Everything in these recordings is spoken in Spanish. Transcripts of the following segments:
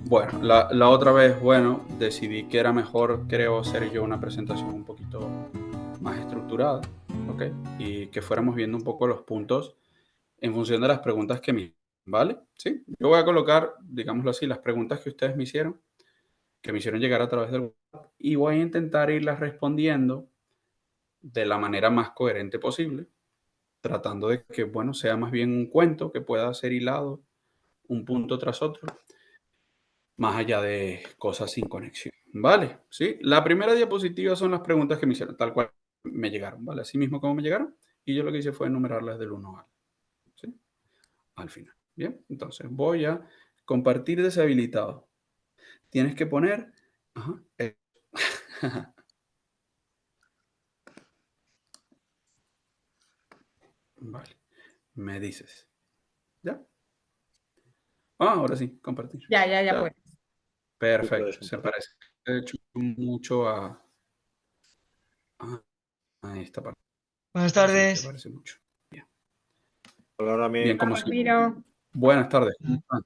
Bueno, la otra vez, bueno, decidí que era mejor, creo, hacer yo una presentación un poquito más estructurada, ¿ok? Y que fuéramos viendo un poco los puntos en función de las preguntas que me, ¿vale? Sí, yo voy a colocar, digámoslo así, las preguntas que ustedes me hicieron, que me hicieron llegar a través del WhatsApp, y voy a intentar irlas respondiendo de la manera más coherente posible, tratando de que, bueno, sea más bien un cuento que pueda ser hilado un punto tras otro, más allá de cosas sin conexión, ¿vale? Sí, la primera diapositiva son las preguntas que me hicieron, tal cual me llegaron, ¿vale? Así mismo como me llegaron, y yo lo que hice fue enumerarlas del 1 ¿sí? Al final. Bien, entonces voy a compartir deshabilitado. Tienes que poner... Ajá, vale, me dices. ¿Ya? Ah, ahora sí, compartir. Ya Ya. pues. Tú puedes Perfecto, se compartir. parece de hecho mucho a esta parte. Buenas Sí, se tardes. parece mucho. Bien, Hola, Rami. bien como Hola, si... Ramiro. Buenas tardes. ¿Cómo están?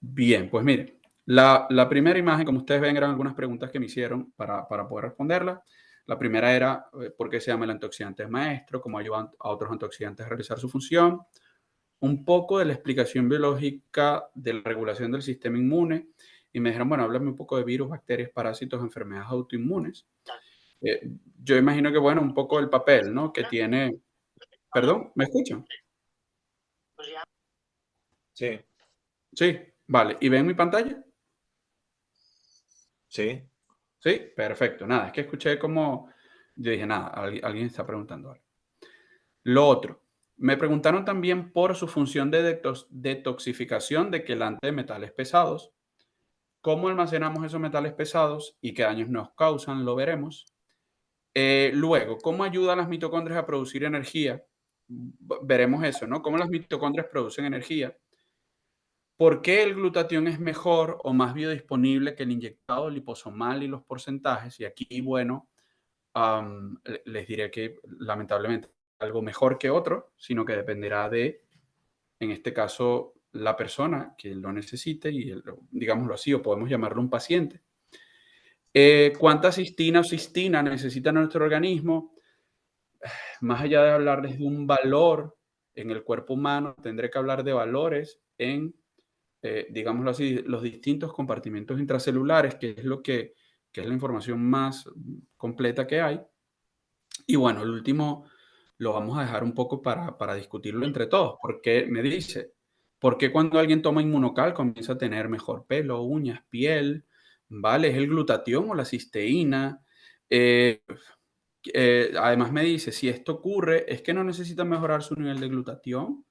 Bien, pues mire, la primera imagen, como ustedes ven, eran algunas preguntas que me hicieron para poder responderlas. La primera era por qué se llama el antioxidante maestro, cómo ayudan a otros antioxidantes a realizar su función, un poco de la explicación biológica de la regulación del sistema inmune, y me dijeron, bueno, háblame un poco de virus, bacterias, parásitos, enfermedades autoinmunes. Eh, yo imagino que, bueno, un poco el papel, ¿no? Que tiene... Perdón, ¿me escuchan? Sí, Sí, vale. ¿Y ven mi pantalla? sí. Sí, perfecto. Nada, es que escuché como, yo dije, nada, alguien está preguntando algo. Lo otro, me preguntaron también por su función de detoxificación de quelante de metales pesados. ¿Cómo almacenamos esos metales pesados y qué daños nos causan? Lo veremos. Luego, ¿cómo ayudan las mitocondrias a producir energía? Veremos eso, ¿no? ¿Cómo las mitocondrias producen energía? ¿Por qué el glutatión es mejor o más biodisponible que el inyectado liposomal y los porcentajes? Y aquí, bueno, les diré que lamentablemente algo mejor que otro, sino que dependerá de, en este caso, la persona que lo necesite y, digámoslo así, o podemos llamarlo un paciente. ¿Cuánta cistina o cistina necesita nuestro organismo? Más allá de hablarles de un valor en el cuerpo humano, tendré que hablar de valores en, digámoslo así, los distintos compartimentos intracelulares, que es lo que es la información más completa que hay. Y bueno, el último lo vamos a dejar un poco para discutirlo entre todos, porque me dice, ¿por qué cuando alguien toma inmunocal comienza a tener mejor pelo, uñas, piel? ¿Vale? ¿Es el glutatión o la cisteína? Eh, además me dice, si esto ocurre, es que no necesita mejorar su nivel de glutatión.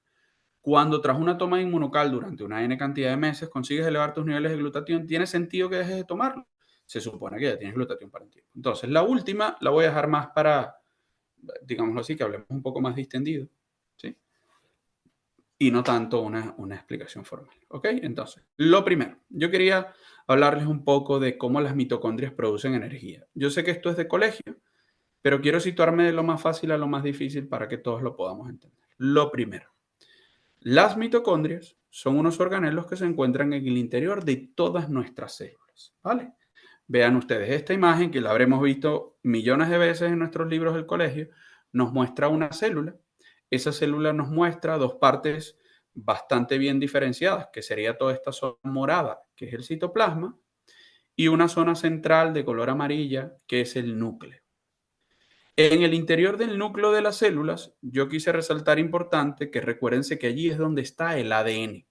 Cuando tras una toma de inmunocal durante una N cantidad de meses consigues elevar tus niveles de glutatión, ¿tiene sentido que dejes de tomarlo? Se supone que ya tienes glutatión para el tiempo. Entonces, la última la voy a dejar más para, digámoslo así, que hablemos un poco más distendido, ¿sí? Y no tanto una explicación formal, ¿ok? Entonces, lo primero, yo quería hablarles un poco de cómo las mitocondrias producen energía. Yo sé que esto es de colegio, pero quiero situarme de lo más fácil a lo más difícil para que todos lo podamos entender. Lo primero, las mitocondrias son unos organelos que se encuentran en el interior de todas nuestras células, ¿vale? Vean ustedes esta imagen que la habremos visto millones de veces en nuestros libros del colegio, nos muestra una célula. Esa célula nos muestra dos partes bastante bien diferenciadas, que sería toda esta zona morada, que es el citoplasma, y una zona central de color amarilla, que es el núcleo. En el interior del núcleo de las células, yo quise resaltar importante que recuérdense que allí es donde está el ADN.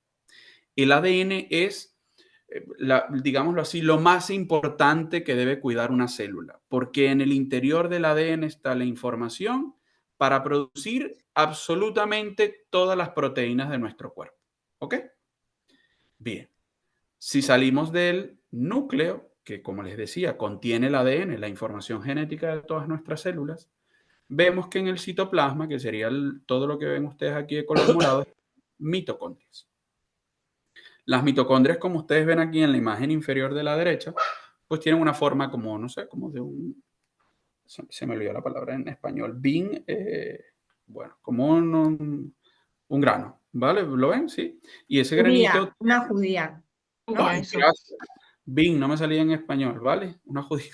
El ADN es, digámoslo así, lo más importante que debe cuidar una célula, porque en el interior del ADN está la información para producir absolutamente todas las proteínas de nuestro cuerpo. ¿Ok? Bien. Si salimos del núcleo, que como les decía, contiene el ADN, la información genética de todas nuestras células, vemos que en el citoplasma, que sería todo lo que ven ustedes aquí de color morado, mitocondrias. Las mitocondrias, como ustedes ven aquí en la imagen inferior de la derecha, pues tienen una forma como, no sé, como de un, se me olvidó la palabra en español, bueno, como un grano, ¿vale? ¿Lo ven? Sí. Y ese Judía, granito... una judía. ¿No? Ay, gracias. Bin, no me salía en español, ¿vale? Una judía.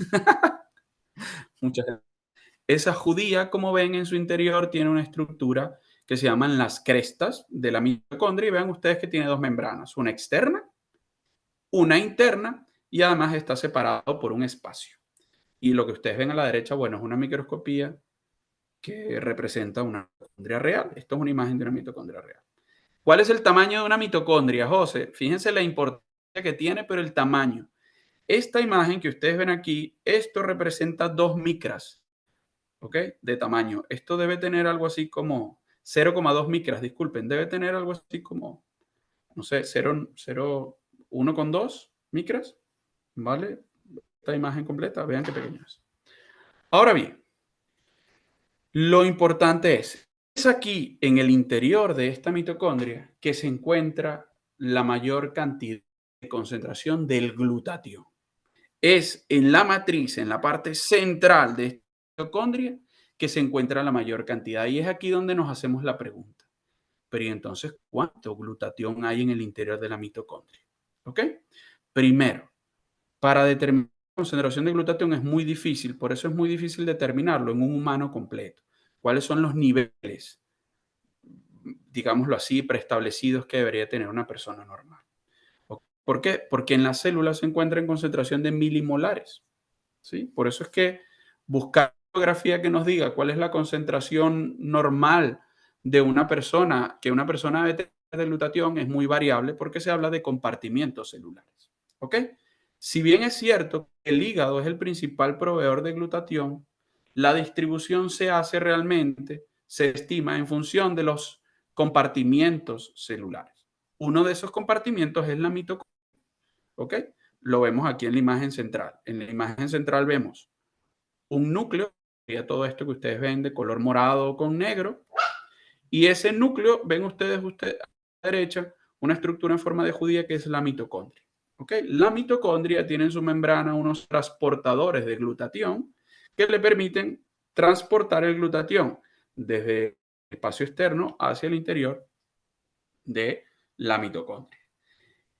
Muchas gracias. Esa judía, como ven, en su interior tiene una estructura que se llaman las crestas de la mitocondria y vean ustedes que tiene dos membranas, una externa, una interna y además está separado por un espacio. Y lo que ustedes ven a la derecha, bueno, es una microscopía que representa una mitocondria real. Esto es una imagen de una mitocondria real. ¿Cuál es el tamaño de una mitocondria, José? Fíjense la importancia que tiene, pero el tamaño. Esta imagen que ustedes ven aquí, esto representa 2 micras, ¿ok? De tamaño. Esto debe tener algo así como 0,2 micras, disculpen, debe tener algo así como, no sé, 1,2 micras, ¿vale? Esta imagen completa, vean qué pequeño es. Ahora bien, lo importante es aquí en el interior de esta mitocondria que se encuentra la mayor cantidad de concentración del glutatión. Es en la matriz, en la parte central de esta mitocondria, que se encuentra la mayor cantidad. Y es aquí donde nos hacemos la pregunta. Pero ¿y entonces cuánto glutatión hay en el interior de la mitocondria? ¿Ok? Primero, para determinar la concentración de glutatión es muy difícil, por eso es muy difícil determinarlo en un humano completo. ¿Cuáles son los niveles, digámoslo así, preestablecidos que debería tener una persona normal? ¿Por qué? Porque en las células se encuentra en concentración de milimolares. ¿Sí? Por eso es que buscar una bibliografía que nos diga cuál es la concentración normal de una persona, que una persona debe tener de glutatión, es muy variable porque se habla de compartimientos celulares. ¿Ok? Si bien es cierto que el hígado es el principal proveedor de glutatión, la distribución se hace realmente, se estima en función de los compartimientos celulares. Uno de esos compartimientos es la mitocondria. ¿Ok? Lo vemos aquí en la imagen central. En la imagen central vemos un núcleo, sería todo esto que ustedes ven de color morado con negro, y ese núcleo, ven ustedes a la derecha, una estructura en forma de judía que es la mitocondria. ¿Ok? La mitocondria tiene en su membrana unos transportadores de glutatión que le permiten transportar el glutatión desde el espacio externo hacia el interior de la mitocondria.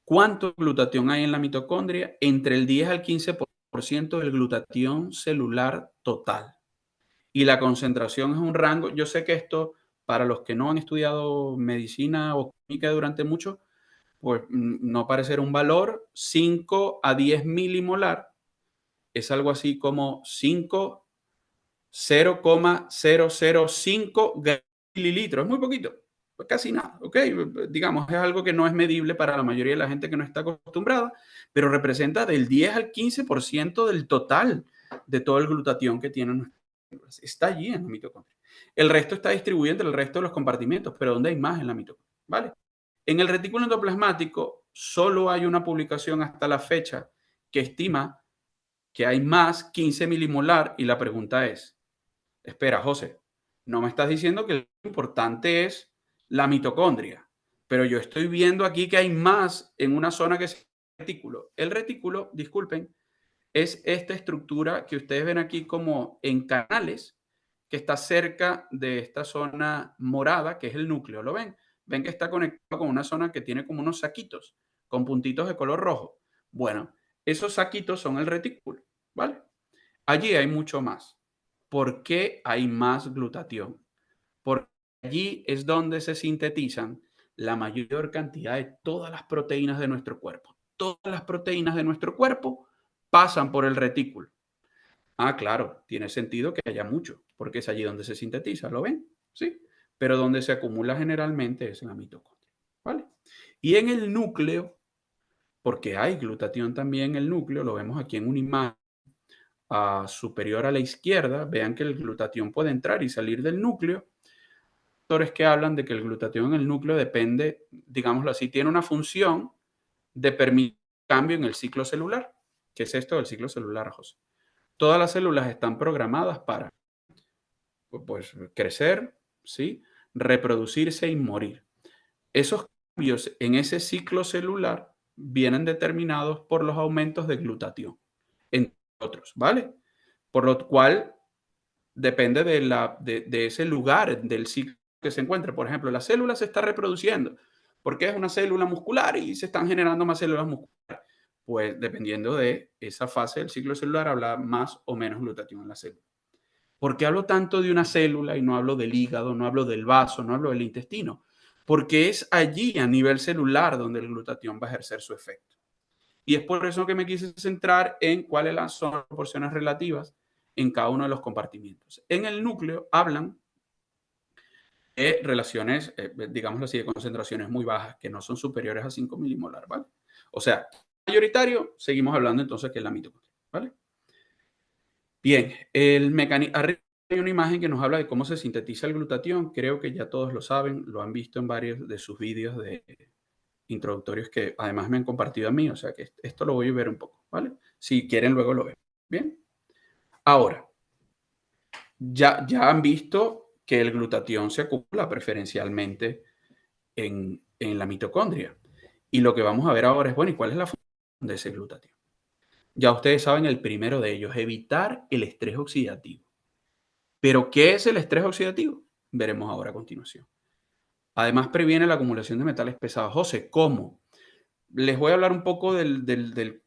¿Cuánto glutatión hay en la mitocondria? Entre el 10 al 15% del glutatión celular total. Y la concentración es un rango, yo sé que esto, para los que no han estudiado medicina o química durante mucho, pues no parecerá un valor, 5 a 10 milimolar, es algo así como 0,005 mililitros, es muy poquito, casi nada, ¿ok? Digamos, es algo que no es medible para la mayoría de la gente que no está acostumbrada, pero representa del 10 al 15% del total de todo el glutatión que tienen nuestras células. Está allí en la mitocondria. El resto está distribuido entre el resto de los compartimentos, pero ¿dónde hay más en la mitocondria? ¿Vale? En el retículo endoplasmático solo hay una publicación hasta la fecha que estima que hay más 15 milimolar y la pregunta es, espera, José, no me estás diciendo que lo importante es la mitocondria, pero yo estoy viendo aquí que hay más en una zona que es el retículo. El retículo, disculpen, es esta estructura que ustedes ven aquí como en canales, que está cerca de esta zona morada, que es el núcleo. ¿Lo ven? Ven que está conectado con una zona que tiene como unos saquitos, con puntitos de color rojo. Bueno, esos saquitos son el retículo, ¿vale? Allí hay mucho más. ¿Por qué hay más glutatión? Porque allí es donde se sintetizan la mayor cantidad de todas las proteínas de nuestro cuerpo. Todas las proteínas de nuestro cuerpo pasan por el retículo. Ah, claro, tiene sentido que haya mucho, porque es allí donde se sintetiza, ¿lo ven? Sí, pero donde se acumula generalmente es en la mitocondria, ¿vale? Y en el núcleo, porque hay glutatión también en el núcleo, lo vemos aquí en una imagen superior a la izquierda, vean que el glutatión puede entrar y salir del núcleo. Autores que hablan de que el glutatión en el núcleo depende, digámoslo así, tiene una función de permitir cambio en el ciclo celular. ¿Qué es esto del ciclo celular, José? Todas las células están programadas para pues, crecer, ¿sí? Reproducirse y morir. Esos cambios en ese ciclo celular vienen determinados por los aumentos de glutatión, entre otros, ¿vale? Por lo cual depende de ese lugar del ciclo que se encuentre. Por ejemplo, la célula se está reproduciendo porque es una célula muscular y se están generando más células musculares. Pues dependiendo de esa fase del ciclo celular, habla más o menos glutatión en la célula. ¿Por qué hablo tanto de una célula y no hablo del hígado, no hablo del vaso, no hablo del intestino? Porque es allí a nivel celular donde el glutatión va a ejercer su efecto. Y es por eso que me quise centrar en cuáles son las proporciones relativas en cada uno de los compartimientos. En el núcleo hablan de relaciones, digámoslo así, de concentraciones muy bajas, que no son superiores a 5 milimolar, ¿vale? O sea, mayoritario, seguimos hablando entonces que es la mitocondria, ¿vale? Bien, el mecanismo, arriba hay una imagen que nos habla de cómo se sintetiza el glutatión. Creo que ya todos lo saben, lo han visto en varios de sus vídeos de introductorios que además me han compartido a mí, o sea que esto lo voy a ver un poco, ¿vale? Si quieren luego lo ven. Bien. Ahora, ya han visto que el glutatión se acumula preferencialmente en la mitocondria. Y lo que vamos a ver ahora es, bueno, ¿y cuál es la función de ese glutatión? Ya ustedes saben el primero de ellos, evitar el estrés oxidativo. ¿Pero qué es el estrés oxidativo? Veremos ahora a continuación. Además, previene la acumulación de metales pesados. José, ¿cómo? Les voy a hablar un poco del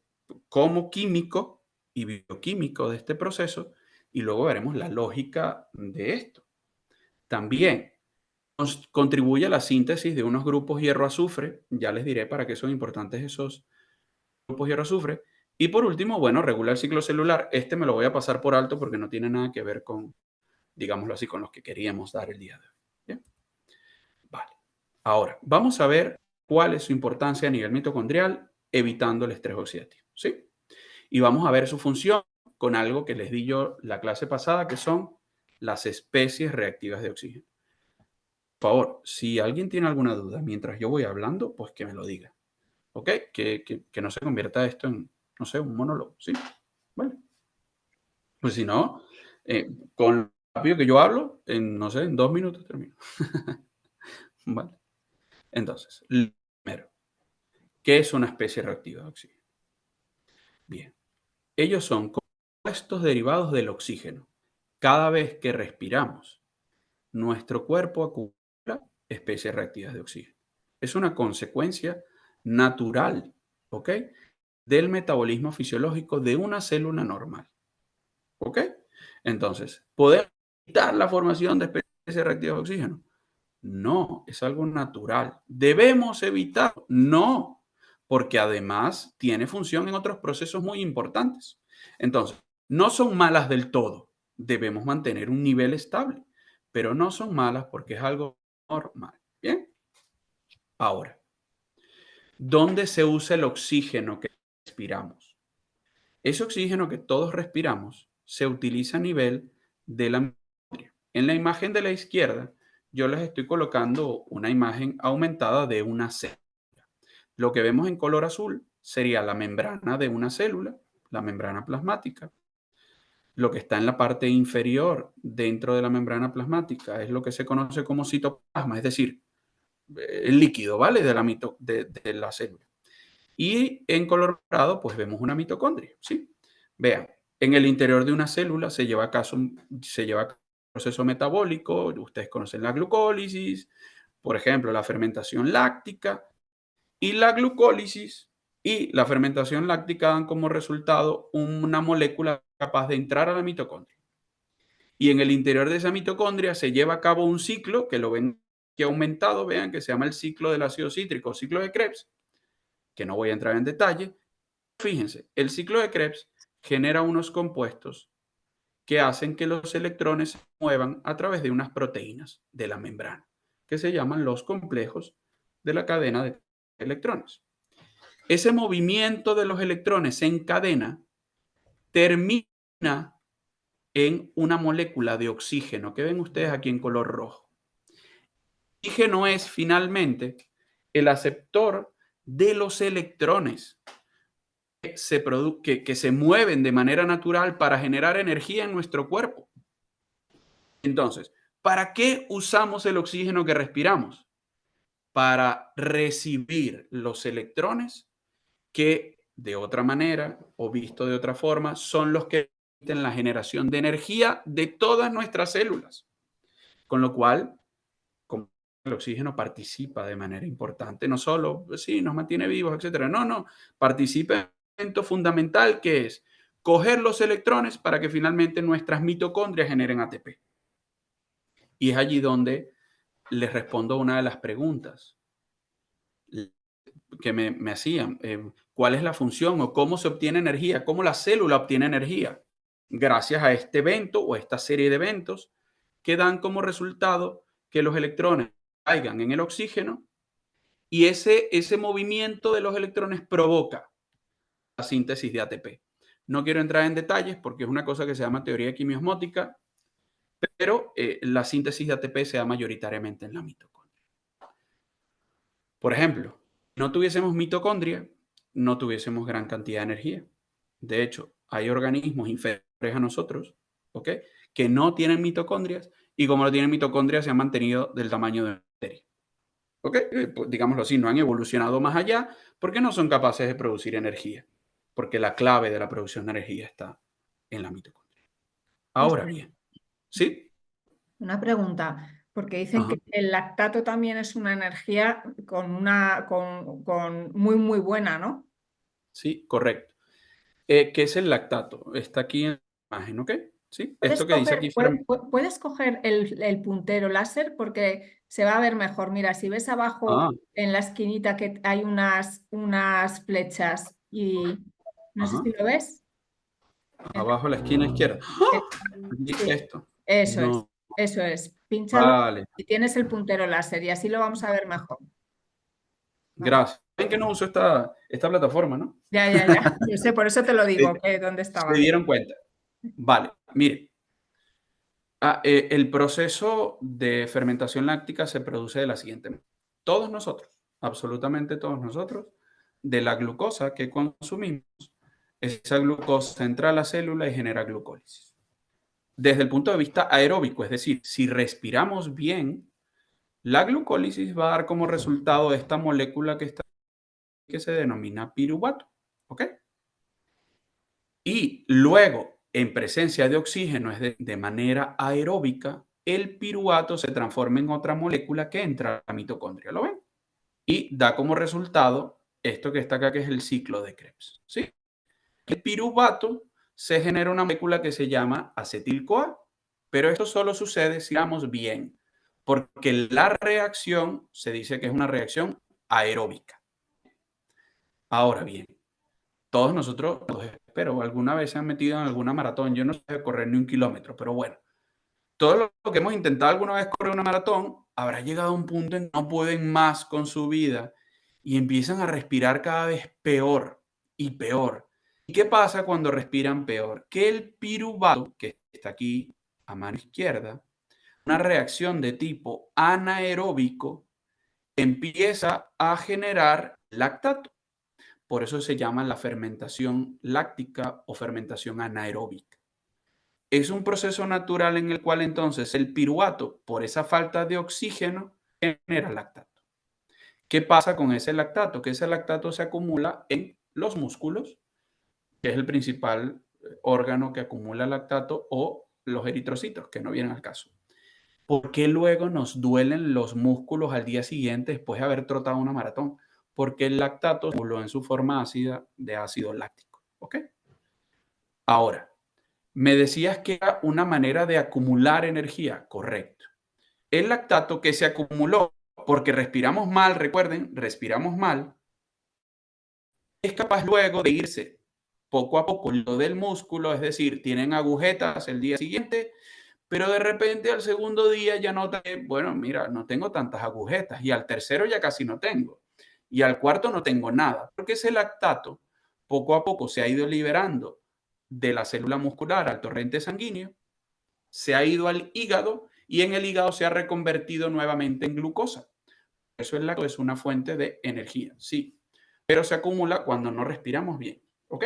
cómo químico y bioquímico de este proceso y luego veremos la lógica de esto. También contribuye a la síntesis de unos grupos hierro-azufre. Ya les diré para qué son importantes esos grupos hierro-azufre. Y por último, bueno, regula el ciclo celular. Este me lo voy a pasar por alto porque no tiene nada que ver con, digámoslo así, con los que queríamos dar el día de hoy. ¿Bien? Vale. Ahora, vamos a ver cuál es su importancia a nivel mitocondrial, evitando el estrés oxidativo. ¿Sí? Y vamos a ver su función con algo que les di yo la clase pasada, que son las especies reactivas de oxígeno. Por favor, si alguien tiene alguna duda mientras yo voy hablando, pues que me lo diga. ¿Ok? Que no se convierta esto en, no sé, un monólogo. ¿Sí? Vale. Pues si no, con lo rápido que yo hablo, en, no sé, en 2 minutos termino. Vale. Entonces, primero, ¿qué es una especie reactiva de oxígeno? Bien, ellos son compuestos derivados del oxígeno. Cada vez que respiramos, nuestro cuerpo acumula especies reactivas de oxígeno. Es una consecuencia natural, ¿ok?, del metabolismo fisiológico de una célula normal. ¿Ok? Entonces, ¿podemos evitar la formación de especies reactivas de oxígeno? No, es algo natural. ¿Debemos evitarlo? No, porque además tiene función en otros procesos muy importantes. Entonces, no son malas del todo. Debemos mantener un nivel estable, pero no son malas porque es algo normal. Bien. Ahora, ¿dónde se usa el oxígeno que respiramos? Ese oxígeno que todos respiramos se utiliza a nivel de la mitocondria. En la imagen de la izquierda, yo les estoy colocando una imagen aumentada de una célula. Lo que vemos en color azul sería la membrana de una célula, la membrana plasmática. Lo que está en la parte inferior dentro de la membrana plasmática es lo que se conoce como citoplasma, es decir, el líquido, ¿vale?, de la célula. Y en color morado, pues vemos una mitocondria, ¿sí? Vean, en el interior de una célula se lleva a cabo un proceso metabólico. Ustedes conocen la glucólisis, por ejemplo, la fermentación láctica. Y la glucólisis y la fermentación láctica dan como resultado una molécula capaz de entrar a la mitocondria. Y en el interior de esa mitocondria se lleva a cabo un ciclo, que lo ven que ha aumentado, vean, que se llama el ciclo del ácido cítrico, ciclo de Krebs, que no voy a entrar en detalle. Fíjense, el ciclo de Krebs genera unos compuestos que hacen que los electrones se muevan a través de unas proteínas de la membrana, que se llaman los complejos de la cadena de electrones. Ese movimiento de los electrones en cadena termina en una molécula de oxígeno, que ven ustedes aquí en color rojo. El oxígeno es finalmente el aceptor de los electrones que se mueven de manera natural para generar energía en nuestro cuerpo. Entonces, ¿para qué usamos el oxígeno que respiramos? Para recibir los electrones que de otra manera o visto de otra forma son los que permiten la generación de energía de todas nuestras células. Con lo cual, el oxígeno participa de manera importante, no solo, pues sí, nos mantiene vivos, etcétera. No, participa en un elemento fundamental que es coger los electrones para que finalmente nuestras mitocondrias generen ATP. Y es allí donde les respondo a una de las preguntas que me hacían. ¿Cuál es la función o cómo se obtiene energía? ¿Cómo la célula obtiene energía? Gracias a este evento o esta serie de eventos que dan como resultado que los electrones caigan en el oxígeno y ese movimiento de los electrones provoca la síntesis de ATP. No quiero entrar en detalles porque es una cosa que se llama teoría quimiosmótica, pero la síntesis de ATP se da mayoritariamente en la mitocondria. Por ejemplo, si no tuviésemos mitocondria, no tuviésemos gran cantidad de energía. De hecho, hay organismos inferiores a nosotros, ¿ok?, que no tienen mitocondrias y como no tienen mitocondrias se han mantenido del tamaño de una bacteria. ¿Ok? Pues, digámoslo así, no han evolucionado más allá porque no son capaces de producir energía. Porque la clave de la producción de energía está en la mitocondria. Ahora bien, ¿sí? Una pregunta, porque dicen Ajá. que el lactato también es una energía con muy buena, ¿no? Sí, correcto. ¿Qué es el lactato? Está aquí en la imagen, ¿ok? ¿Sí? Esto que dice aquí. ¿Puedes coger el puntero láser? Porque se va a ver mejor. Mira, si ves abajo en la esquinita que hay unas flechas y no sé Ajá. si lo ves. Abajo a la esquina izquierda. Sí, Esto. eso No. es. Pínchalo Vale. y tienes el puntero láser y así lo vamos a ver mejor. Gracias. ¿Ven que no uso esta plataforma, no? Ya. Yo sé, por eso te lo digo, que dónde estaba. Se dieron cuenta. Vale, mire. El proceso de fermentación láctica se produce de la siguiente manera. Todos nosotros, absolutamente todos nosotros, de la glucosa que consumimos, esa glucosa entra a la célula y genera glucólisis. Desde el punto de vista aeróbico, es decir, si respiramos bien, la glucólisis va a dar como resultado esta molécula que se denomina piruvato. ¿Ok? Y luego, en presencia de oxígeno, es de manera aeróbica, el piruvato se transforma en otra molécula que entra a la mitocondria. ¿Lo ven? Y da como resultado esto que está acá, que es el ciclo de Krebs. ¿Sí? El piruvato se genera una molécula que se llama acetil-CoA, pero esto solo sucede si vamos bien, porque la reacción se dice que es una reacción aeróbica. Ahora bien, todos nosotros, pero alguna vez se han metido en alguna maratón. Yo no sé correr ni 1 kilómetro, pero bueno, todos los que hemos intentado alguna vez correr una maratón habrá llegado a un punto en que no pueden más con su vida y empiezan a respirar cada vez peor y peor. ¿Y qué pasa cuando respiran peor? Que el piruvato, que está aquí a mano izquierda, una reacción de tipo anaeróbico, empieza a generar lactato. Por eso se llama la fermentación láctica o fermentación anaeróbica. Es un proceso natural en el cual entonces el piruvato, por esa falta de oxígeno, genera lactato. ¿Qué pasa con ese lactato? Que ese lactato se acumula en los músculos, que es el principal órgano que acumula lactato, o los eritrocitos, que no vienen al caso. ¿Por qué luego nos duelen los músculos al día siguiente después de haber trotado una maratón? Porque el lactato se acumuló en su forma ácida de ácido láctico. ¿Ok? Ahora, me decías que era una manera de acumular energía. Correcto. El lactato que se acumuló porque respiramos mal, recuerden, respiramos mal, es capaz luego de irse poco a poco lo del músculo, es decir, tienen agujetas el día siguiente, pero de repente al segundo día ya notan que, bueno, mira, no tengo tantas agujetas y al tercero ya casi no tengo y al cuarto no tengo nada, porque ese lactato poco a poco se ha ido liberando de la célula muscular al torrente sanguíneo, se ha ido al hígado y en el hígado se ha reconvertido nuevamente en glucosa. Eso el lactato es una fuente de energía, sí, pero se acumula cuando no respiramos bien, ¿ok?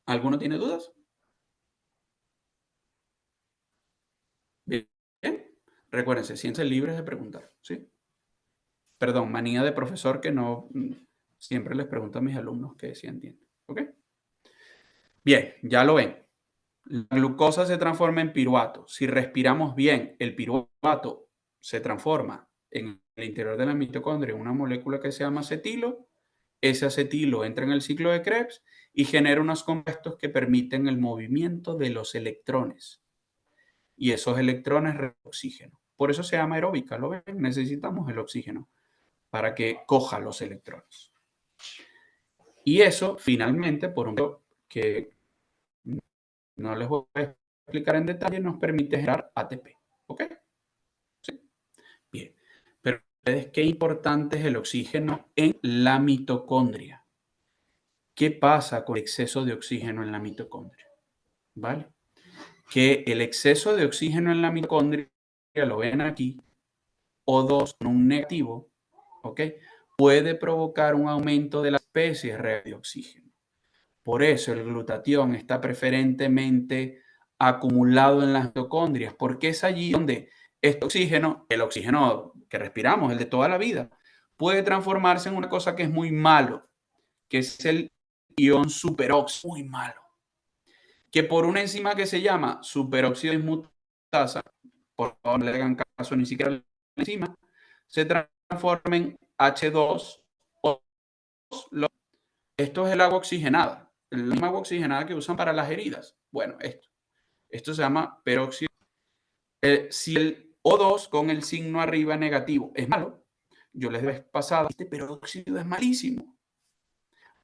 ¿Alguno tiene dudas? Bien. Recuérdense, siéntense libres de preguntar, ¿sí? Perdón, manía de profesor que no siempre les pregunto a mis alumnos que sí entienden, ¿ok? Bien, ya lo ven. La glucosa se transforma en piruvato. Si respiramos bien, el piruvato se transforma en el interior de la mitocondria una molécula que se llama acetilo. Ese acetilo entra en el ciclo de Krebs y genera unos compuestos que permiten el movimiento de los electrones. Y esos electrones requieren oxígeno. Por eso se llama aeróbica, ¿lo ven? Necesitamos el oxígeno para que coja los electrones. Y eso, finalmente, por un que no les voy a explicar en detalle, nos permite generar ATP. ¿Ok? ¿Sí? Bien. Pero qué importante es el oxígeno en la mitocondria. ¿Qué pasa con el exceso de oxígeno en la mitocondria? ¿Vale? Que el exceso de oxígeno en la mitocondria, lo ven aquí, O2 con un negativo, ¿ok? Puede provocar un aumento de la especie de oxígeno. Por eso el glutatión está preferentemente acumulado en las mitocondrias, porque es allí donde este oxígeno, el oxígeno que respiramos, el de toda la vida, puede transformarse en una cosa que es muy malo, que es el ion superóxido, muy malo, que por una enzima que se llama superóxido dismutasa, por favor no le hagan caso ni siquiera a la enzima, se transforma en H2O. Esto es el agua oxigenada, la misma agua oxigenada que usan para las heridas. Bueno, esto se llama peróxido. Si el O2 con el signo arriba negativo es malo, yo les he pasado, este peróxido es malísimo.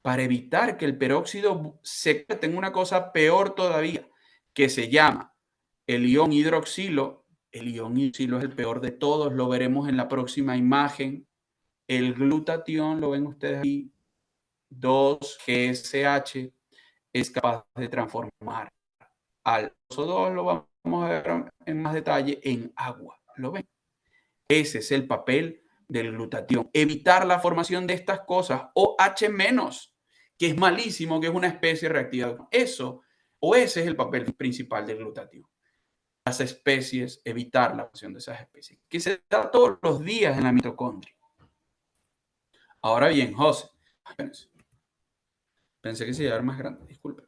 Para evitar que el peróxido se tenga una cosa peor todavía, que se llama el ion hidroxilo. El ion hidroxilo es el peor de todos, lo veremos en la próxima imagen. El glutatión, lo ven ustedes aquí, 2-GSH, es capaz de transformar al O2, lo vamos a ver en más detalle, en agua. ¿Lo ven? Ese es el papel del glutatión. Evitar la formación de estas cosas, OH-, que es malísimo, que es una especie reactiva. Eso, o ese es el papel principal del glutatión. Las especies, evitar la formación de esas especies, que se da todos los días en la mitocondria. Ahora bien, José, pensé que se iba a ver más grande, disculpe.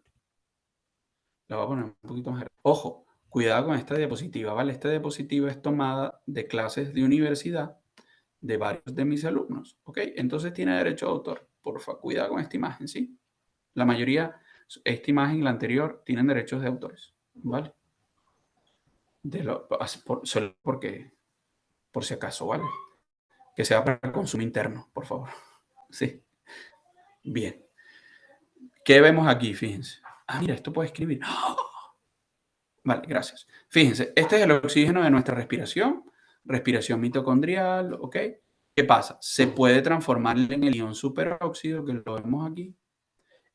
La voy a poner un poquito más grande. Ojo, cuidado con esta diapositiva, ¿vale? Esta diapositiva es tomada de clases de universidad de varios de mis alumnos, ¿ok? Entonces tiene derecho a autor. Porfa, cuidado con esta imagen, ¿sí? La mayoría, esta imagen y la anterior, tienen derechos de autores, ¿vale? Solo porque, por si acaso, ¿vale? Que sea para el consumo interno, por favor. Sí. Bien. ¿Qué vemos aquí? Fíjense. Ah, mira, esto puede escribir. ¡Oh! Vale, gracias. Fíjense, este es el oxígeno de nuestra respiración mitocondrial, ¿ok? ¿Qué pasa? Se puede transformar en el ion superóxido, que lo vemos aquí.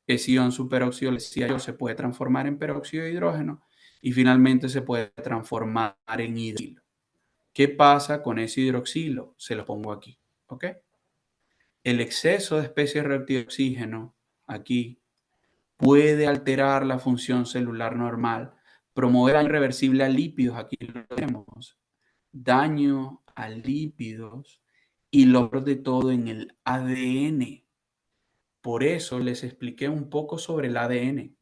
Ese ion superóxido, les decía yo, se puede transformar en peróxido de hidrógeno y finalmente se puede transformar en hidroxilo. ¿Qué pasa con ese hidroxilo? Se lo pongo aquí, ¿ok? El exceso de especies reactivas de oxígeno aquí puede alterar la función celular normal, promover daño irreversible a lípidos, aquí lo tenemos, daño a lípidos y lo peor de todo en el ADN. Por eso les expliqué un poco sobre el ADN.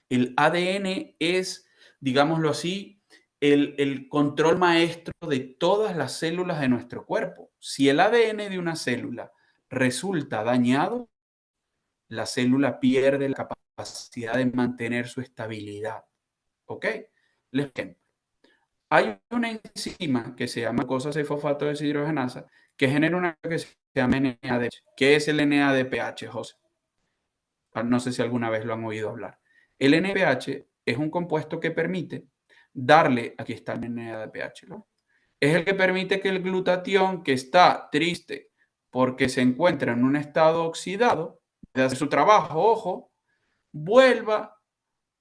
El ADN es, digámoslo así, el control maestro de todas las células de nuestro cuerpo. Si el ADN de una célula resulta dañado, la célula pierde la capacidad de mantener su estabilidad. ¿Ok? Les ejemplo. Hay una enzima que se llama cosa-6-fosfato deshidrogenasa que genera una que se llama NADPH. ¿Qué es el NADPH, José? No sé si alguna vez lo han oído hablar. El NADPH es un compuesto que permite darle, aquí está el NADPH, ¿no? Es el que permite que el glutatión, que está triste porque se encuentra en un estado oxidado, de hacer su trabajo, ojo, vuelva,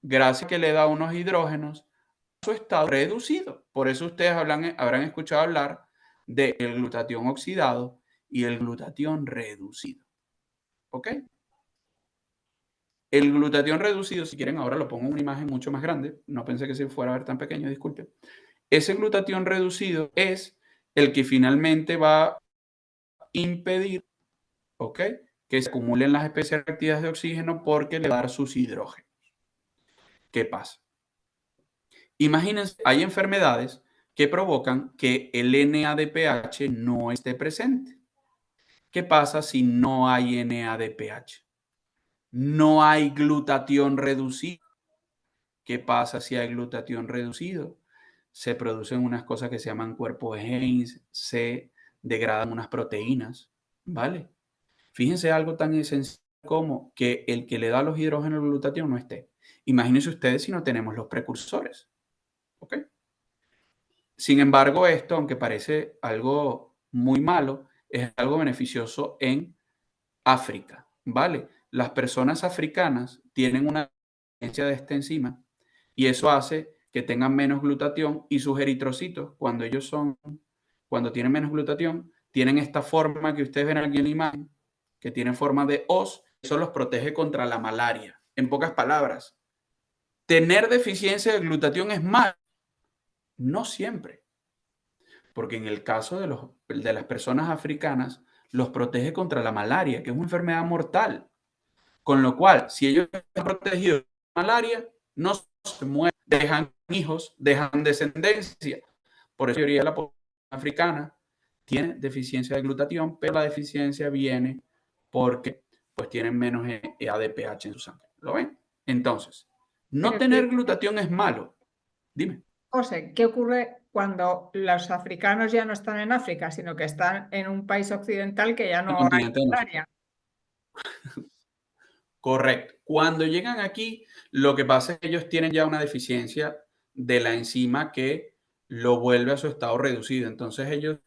gracias a que le da unos hidrógenos, a su estado reducido. Por eso ustedes habrán escuchado hablar del glutatión oxidado y el glutatión reducido. ¿Ok? El glutatión reducido, si quieren, ahora lo pongo en una imagen mucho más grande. No pensé que se fuera a ver tan pequeño, disculpe. Ese glutatión reducido es el que finalmente va a impedir, ¿ok?, que se acumulen las especies reactivas de oxígeno porque le va a dar sus hidrógenos. ¿Qué pasa? Imagínense, hay enfermedades que provocan que el NADPH no esté presente. ¿Qué pasa si no hay NADPH? No hay glutatión reducido. ¿Qué pasa si hay glutatión reducido? Se producen unas cosas que se llaman cuerpos de Heinz, se degradan unas proteínas, ¿vale? Fíjense algo tan esencial como que el que le da los hidrógenos al glutatión no esté. Imagínense ustedes si no tenemos los precursores, ¿ok? Sin embargo, esto, aunque parece algo muy malo, es algo beneficioso en África, ¿vale? Las personas africanas tienen una deficiencia de esta enzima y eso hace que tengan menos glutatión y sus eritrocitos, cuando tienen menos glutatión, tienen esta forma que ustedes ven aquí en la imagen, que tiene forma de hoz, eso los protege contra la malaria. En pocas palabras, tener deficiencia de glutatión es malo. No siempre, porque en el caso de las personas africanas, los protege contra la malaria, que es una enfermedad mortal. Con lo cual, si ellos están protegidos de malaria, no se mueren, dejan hijos, dejan descendencia. Por eso la mayoría de la población africana tiene deficiencia de glutatión, pero la deficiencia viene porque pues tienen menos ADPH en su sangre. ¿Lo ven? Entonces, no tener glutatión es malo. Dime. José, ¿qué ocurre cuando los africanos ya no están en África, sino que están en un país occidental que ya no hay malaria? Correcto. Cuando llegan aquí, lo que pasa es que ellos tienen ya una deficiencia de la enzima que lo vuelve a su estado reducido. Entonces ellos,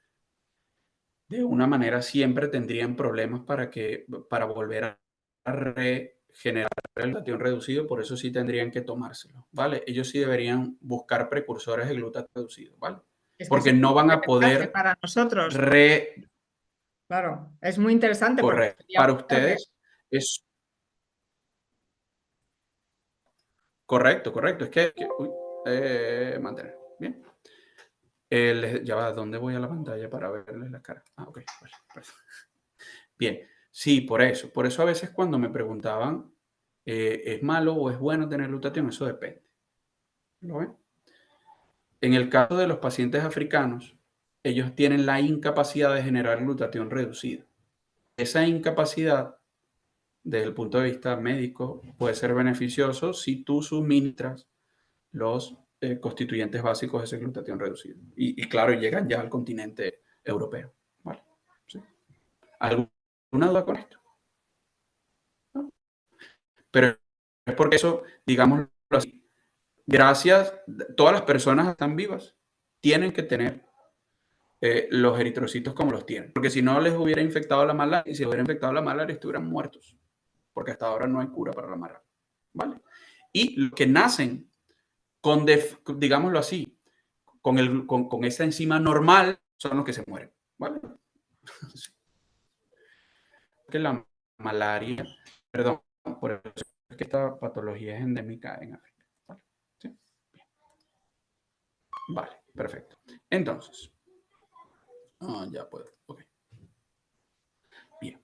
de una manera, siempre tendrían problemas para volver a regenerar el glutatión reducido. Por eso sí tendrían que tomárselo, ¿vale? Ellos sí deberían buscar precursores de glutatión reducido, ¿vale? Porque no van a poder para nosotros. Claro, es muy interesante. Correcto. Para ustedes es... Correcto. Es mantener. Bien. Ya va, ¿dónde voy a la pantalla para verles la cara? Ah, ok. Vale. Bien. Sí, por eso. Por eso a veces cuando me preguntaban, ¿es malo o es bueno tener glutatión? Eso depende. ¿Lo ven? En el caso de los pacientes africanos, ellos tienen la incapacidad de generar glutatión reducido. Esa incapacidad, desde el punto de vista médico, puede ser beneficioso si tú suministras los constituyentes básicos de ese glutatión reducido. Y claro, llegan ya al continente europeo. ¿Vale? ¿Sí? ¿Alguna duda con esto? ¿No? Pero es porque eso, digámoslo así, gracias, todas las personas están vivas, tienen que tener los eritrocitos como los tienen. Porque si no les hubiera infectado la malaria, y si les hubiera infectado la malaria, estuvieran muertos. Porque hasta ahora no hay cura para la malaria. ¿Vale? Y los que nacen con, digámoslo así, con esa enzima normal, son los que se mueren. ¿Vale? Que la malaria, perdón, por eso es que esta patología es endémica en África. ¿Vale? ¿Sí? Bien. Vale, perfecto. Entonces, ya puedo. Ok. Bien.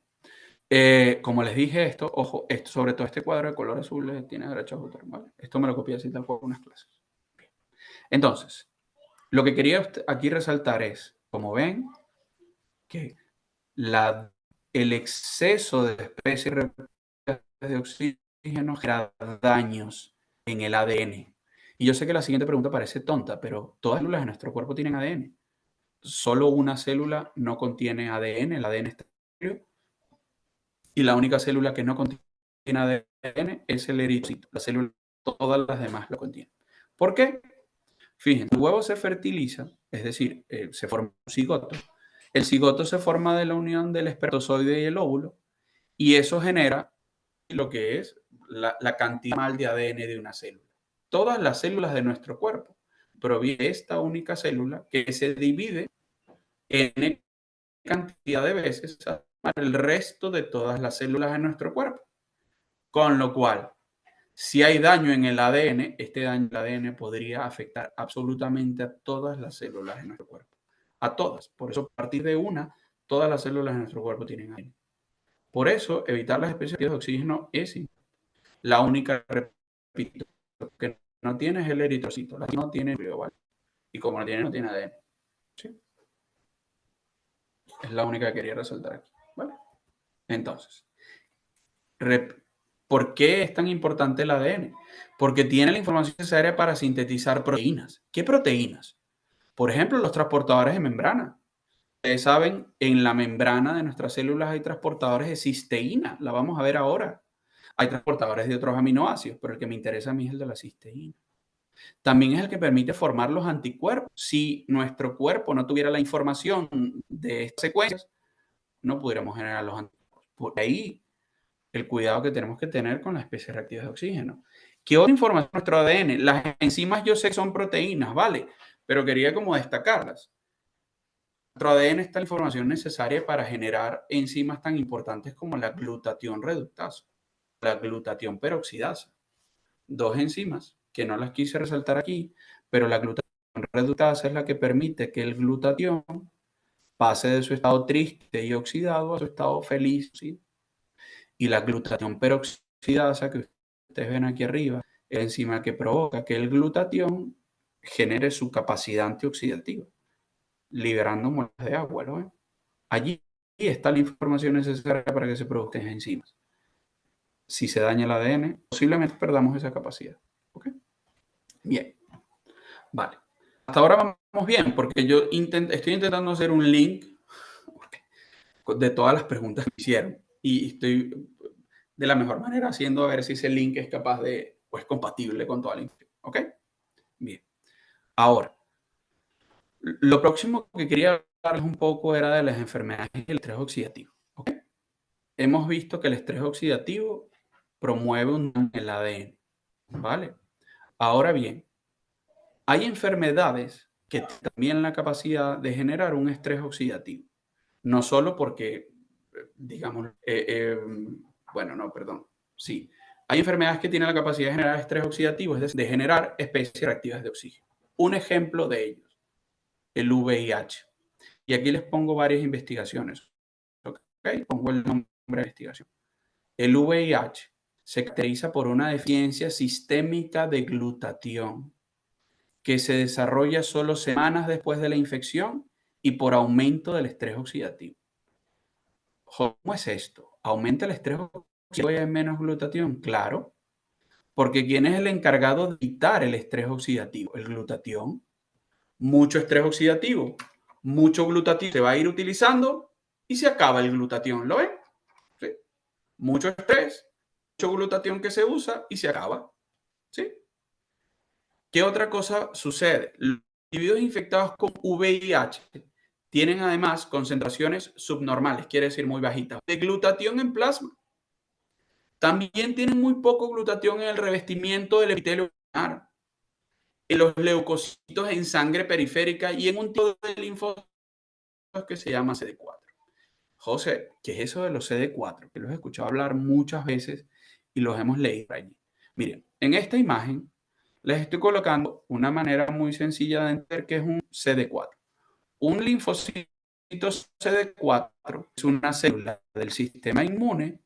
Como les dije esto, ojo, esto, sobre todo este cuadro de color azul tiene derecho a votar, ¿vale? Esto me lo copié así tal cual unas clases. Bien. Entonces, lo que quería aquí resaltar es, como ven, que el exceso de especies de oxígeno genera daños en el ADN. Y yo sé que la siguiente pregunta parece tonta, pero todas las células de nuestro cuerpo tienen ADN. Solo una célula no contiene ADN, el ADN está estéril, y la única célula que no contiene ADN es el eritrocito. La célula, todas las demás lo contienen. ¿Por qué? Fíjense, el huevo se fertiliza, es decir, se forma un cigoto. El cigoto se forma de la unión del espermatozoide y el óvulo, y eso genera lo que es la cantidad de ADN de una célula. Todas las células de nuestro cuerpo provienen de esta única célula que se divide en cantidad de veces el resto de todas las células de nuestro cuerpo. Con lo cual, si hay daño en el ADN, este daño en el ADN podría afectar absolutamente a todas las células de nuestro cuerpo. A todas. Por eso, a partir de una, todas las células de nuestro cuerpo tienen ADN. Por eso, evitar las especies de oxígeno es la única, repito, que no tiene es el eritrocito. La no tiene, ¿vale? Y como no tiene ADN. ¿Sí? Es la única que quería resaltar aquí. ¿Vale? Entonces, ¿por qué es tan importante el ADN? Porque tiene la información necesaria para sintetizar proteínas. ¿Qué proteínas? Por ejemplo, los transportadores de membrana. Ustedes saben, en la membrana de nuestras células hay transportadores de cisteína. La vamos a ver ahora. Hay transportadores de otros aminoácidos, pero el que me interesa a mí es el de la cisteína. También es el que permite formar los anticuerpos. Si nuestro cuerpo no tuviera la información de estas secuencias, no pudiéramos generar los anticuerpos. Por ahí el cuidado que tenemos que tener con las especies reactivas de oxígeno. ¿Qué otra información de nuestro ADN? Las enzimas yo sé que son proteínas, ¿vale? Pero quería como destacarlas. En nuestro ADN está la información necesaria para generar enzimas tan importantes como la glutatión reductasa, la glutatión peroxidasa. Dos enzimas que no las quise resaltar aquí, pero la glutatión reductasa es la que permite que el glutatión pase de su estado triste y oxidado a su estado feliz, ¿sí? Y la glutatión peroxidasa que ustedes ven aquí arriba es la enzima que provoca que el glutatión genere su capacidad antioxidativa, liberando moléculas de agua, ¿lo ven? Allí está la información necesaria para que se produzcan enzimas. Si se daña el ADN, posiblemente perdamos esa capacidad. ¿Ok? Bien. Vale. Hasta ahora vamos bien, porque yo estoy intentando hacer un link de todas las preguntas que me hicieron. Y estoy de la mejor manera haciendo a ver si ese link es capaz de, o es compatible con toda la información. ¿Ok? Bien. Ahora, lo próximo que quería hablarles un poco era de las enfermedades del estrés oxidativo. ¿Ok? Hemos visto que el estrés oxidativo promueve un daño en el ADN. ¿Vale? Ahora bien, hay enfermedades que tienen la capacidad de generar un estrés oxidativo. No solo porque, digamos, bueno, no, perdón. Sí, hay enfermedades que tienen la capacidad de generar estrés oxidativo, es decir, de generar especies reactivas de oxígeno. Un ejemplo de ellos, el VIH. Y aquí les pongo varias investigaciones. ¿Ok? Pongo el nombre de investigación. El VIH se caracteriza por una deficiencia sistémica de glutatión que se desarrolla solo semanas después de la infección y por aumento del estrés oxidativo. ¿Cómo es esto? ¿Aumenta el estrés oxidativo y hay menos glutatión? Claro, porque ¿quién es el encargado de evitar el estrés oxidativo? El glutatión. Mucho estrés oxidativo, mucho glutatión se va a ir utilizando y se acaba el glutatión. ¿Lo ven? ¿Sí? Mucho estrés, mucho glutatión que se usa y se acaba. ¿Sí? ¿Qué otra cosa sucede? Los individuos infectados con VIH tienen además concentraciones subnormales, quiere decir muy bajitas, de glutatión en plasma. También tienen muy poco glutatión en el revestimiento del epitelio pulmonar, en los leucocitos en sangre periférica y en un tipo de linfocitos que se llama CD4. José, ¿qué es eso de los CD4? Que los he escuchado hablar muchas veces y los hemos leído allí. Miren, en esta imagen les estoy colocando una manera muy sencilla de entender qué es un CD4. Un linfocito CD4 es una célula del sistema inmune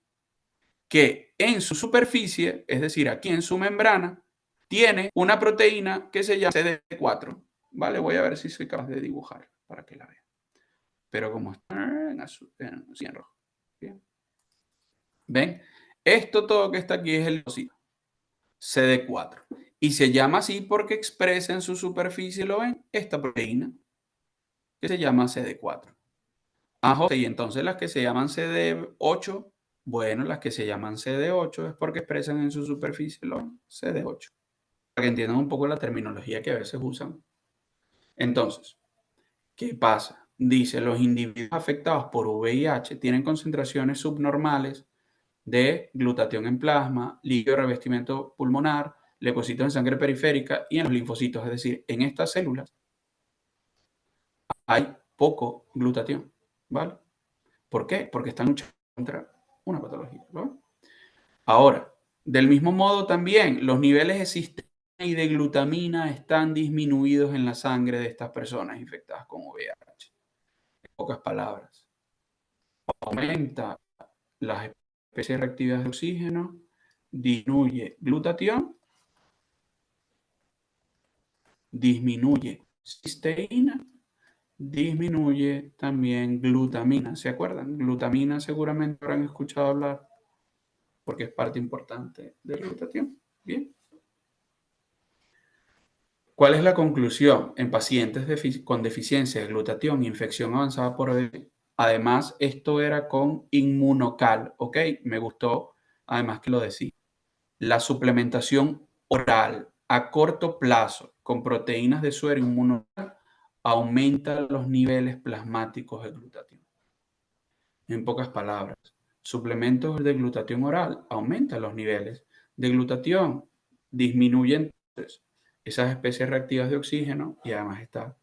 que en su superficie, es decir, aquí en su membrana, tiene una proteína que se llama CD4. Vale, voy a ver si soy capaz de dibujar para que la vean. Pero como está en rojo. Bien. ¿Ven? Esto todo que está aquí es el linfocito CD4. Y se llama así porque expresa en su superficie, ¿lo ven? Esta proteína que se llama CD4. José, y entonces las que se llaman CD8, bueno, las que se llaman CD8 es porque expresan en su superficie los CD8. Para que entiendan un poco la terminología que a veces usan. Entonces, ¿qué pasa? Dice, los individuos afectados por VIH tienen concentraciones subnormales de glutatión en plasma, líquido de revestimiento pulmonar, leucocitos en sangre periférica y en los linfocitos. Es decir, en estas células hay poco glutatión, ¿vale? ¿Por qué? Porque están luchando contra una patología, ¿no? Ahora, del mismo modo también, los niveles de cisteína y de glutamina están disminuidos en la sangre de estas personas infectadas con VIH. En pocas palabras, aumenta las especies reactivas de oxígeno, disminuye glutatión, disminuye cisteína, disminuye también glutamina. ¿Se acuerdan? Glutamina seguramente habrán escuchado hablar porque es parte importante del glutatión. Bien. ¿Cuál es la conclusión? En pacientes con deficiencia de glutatión, infección avanzada por VIH. Además, esto era con inmunocal, ¿ok? Me gustó, además que lo decía. La suplementación oral a corto plazo con proteínas de suero inmunocal aumenta los niveles plasmáticos de glutatión. En pocas palabras, suplementos de glutatión oral aumentan los niveles de glutatión, disminuyen entonces esas especies reactivas de oxígeno y además está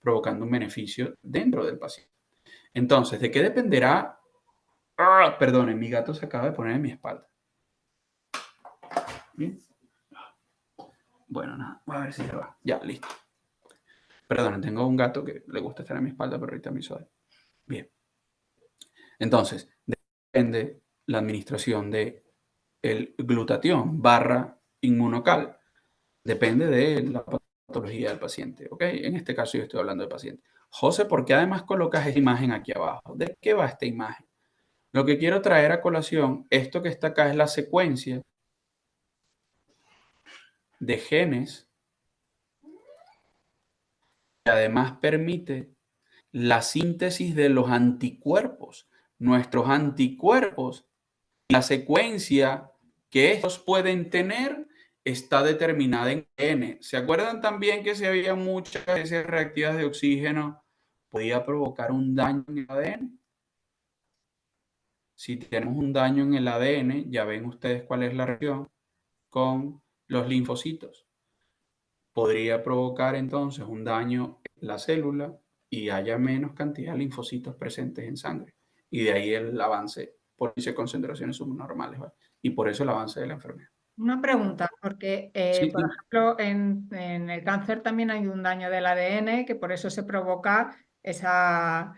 provocando un beneficio dentro del paciente. Entonces, ¿de qué dependerá? Perdonen, mi gato se acaba de poner en mi espalda. ¿Bien? Bueno, nada, voy a ver si se va. Ya, listo. Perdón, tengo un gato que le gusta estar en mi espalda, pero ahorita me hizo él. Bien. Entonces, depende la administración de el glutatión / inmunocal. Depende de la patología del paciente, ¿ok? En este caso yo estoy hablando del paciente. José, ¿por qué además colocas esta imagen aquí abajo? ¿De qué va esta imagen? Lo que quiero traer a colación, esto que está acá es la secuencia de genes que además permite la síntesis de los anticuerpos. Nuestros anticuerpos, la secuencia que estos pueden tener está determinada en N. ¿Se acuerdan también que si había muchas especies reactivas de oxígeno podía provocar un daño en el ADN? Si tenemos un daño en el ADN, ya ven ustedes cuál es la reacción con los linfocitos. Podría provocar entonces un daño en la célula y haya menos cantidad de linfocitos presentes en sangre. Y de ahí el avance por concentraciones subnormales, ¿vale? Y por eso el avance de la enfermedad. Una pregunta, porque, Sí, por ejemplo, en el cáncer también hay un daño del ADN que por eso se provoca esa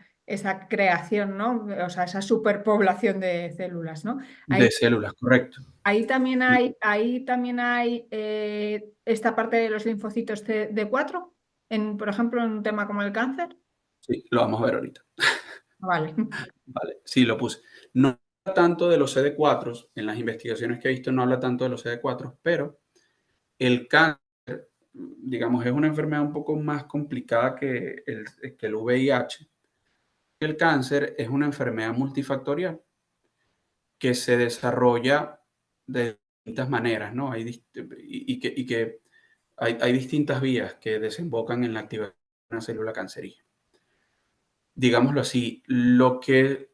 creación, ¿no? O sea, esa superpoblación de células, ¿no? de células, correcto. Ahí también hay esta parte de los linfocitos CD4, por ejemplo, en un tema como el cáncer. Sí, lo vamos a ver ahorita. Vale. Vale, sí, lo puse. No habla tanto de los CD4, en las investigaciones que he visto no habla tanto de los CD4, pero el cáncer, digamos, es una enfermedad un poco más complicada que el VIH. El cáncer es una enfermedad multifactorial que se desarrolla de distintas maneras, ¿no? Hay distintas vías que desembocan en la activación de una célula cancerígena. Digámoslo así, lo que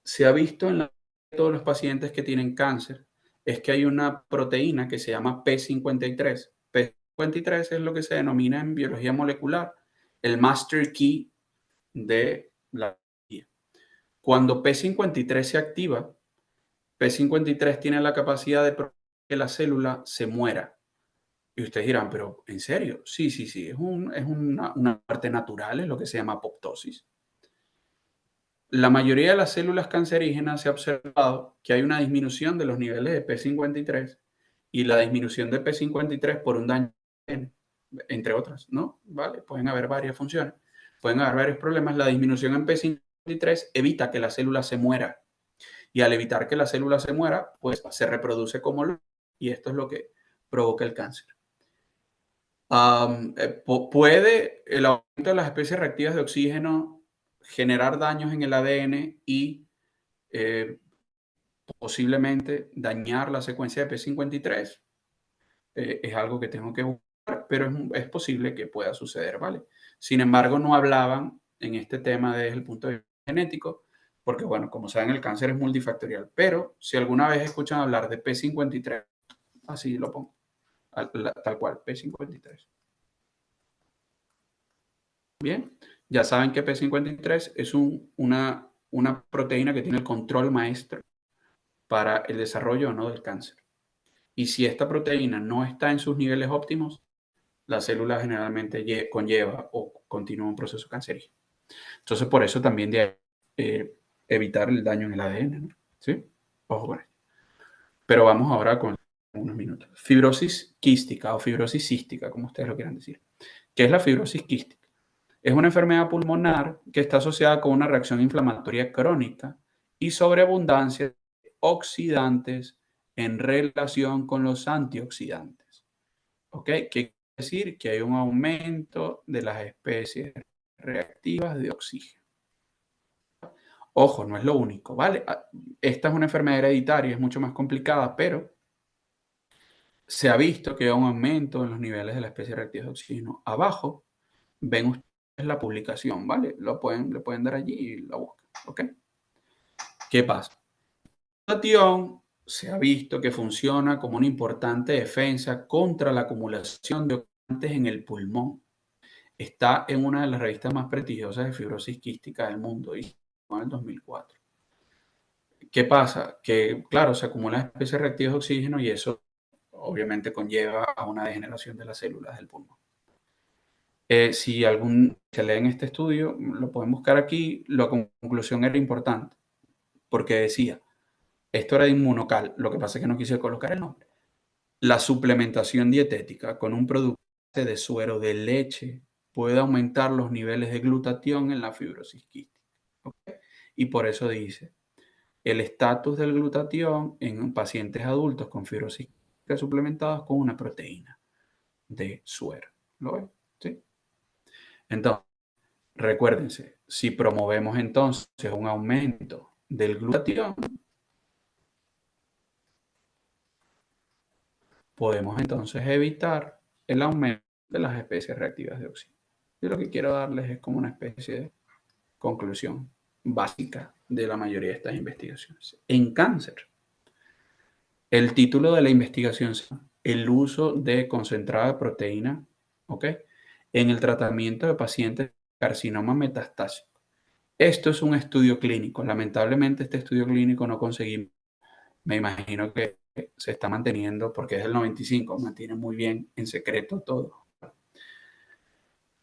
se ha visto en todos los pacientes que tienen cáncer es que hay una proteína que se llama P53. P53 es lo que se denomina en biología molecular el master key de la biología. Cuando P53 se activa, P53 tiene la capacidad de que la célula se muera. Y ustedes dirán, pero ¿en serio? Sí, es una parte natural, es lo que se llama apoptosis. La mayoría de las células cancerígenas se ha observado que hay una disminución de los niveles de P53 y la disminución de P53 por un daño, entre otras, ¿no? ¿Vale? Pueden haber varias funciones, pueden haber varios problemas. La disminución en P53 evita que la célula se muera y al evitar que la célula se muera, pues se reproduce como loco y esto es lo que provoca el cáncer. Puede el aumento de las especies reactivas de oxígeno generar daños en el ADN y posiblemente dañar la secuencia de P53. Es algo que tengo que buscar, pero es posible que pueda suceder, ¿vale? Sin embargo, no hablaban en este tema desde el punto de vista genético, porque, bueno, como saben, el cáncer es multifactorial. Pero si alguna vez escuchan hablar de P53, así lo pongo, tal cual, P53. Bien, ya saben que P53 es una proteína que tiene el control maestro para el desarrollo o no del cáncer. Y si esta proteína no está en sus niveles óptimos, la célula generalmente conlleva o continúa un proceso cancerígeno. Entonces, por eso también de evitar el daño en el ADN, ¿no? ¿Sí? Ojo con esto. Pero vamos ahora con unos minutos. Fibrosis quística o fibrosis cística, como ustedes lo quieran decir. que es la fibrosis quística. Es una enfermedad pulmonar que está asociada con una reacción inflamatoria crónica y sobreabundancia de oxidantes en relación con los antioxidantes. ¿Ok? ¿Qué quiere decir? Que hay un aumento de las especies reactivas de oxígeno. Ojo, no es lo único, ¿vale? Esta es una enfermedad hereditaria, es mucho más complicada, pero se ha visto que hay un aumento en los niveles de la especie reactiva de oxígeno. Abajo ven ustedes la publicación, ¿vale? Le pueden dar allí y la buscan, ¿ok? ¿Qué pasa? La glutatión se ha visto que funciona como una importante defensa contra la acumulación de oxidantes en el pulmón. Está en una de las revistas más prestigiosas de fibrosis quística del mundo, y en el 2004. ¿Qué pasa? Que, claro, se acumulan especies reactivas de oxígeno y eso obviamente conlleva a una degeneración de las células del pulmón. Si se lee en este estudio, lo pueden buscar aquí, la conclusión era importante, porque decía, esto era de Inmunocal, lo que pasa es que no quise colocar el nombre. La suplementación dietética con un producto de suero de leche puede aumentar los niveles de glutatión en la fibrosis quística. ¿Okay? Y por eso dice, el estatus del glutatión en pacientes adultos con fibrosis quística suplementados con una proteína de suero. ¿Lo ven? ¿Sí? Entonces, recuérdense, si promovemos entonces un aumento del glutatión, podemos entonces evitar el aumento de las especies reactivas de oxígeno. Yo lo que quiero darles es como una especie de conclusión básica de la mayoría de estas investigaciones. En cáncer, el título de la investigación es el uso de concentrado de proteína, ¿ok? En el tratamiento de pacientes con carcinoma metastásico. Esto es un estudio clínico. Lamentablemente este estudio clínico no conseguimos. Me imagino que se está manteniendo porque es del 95, mantiene muy bien en secreto todo.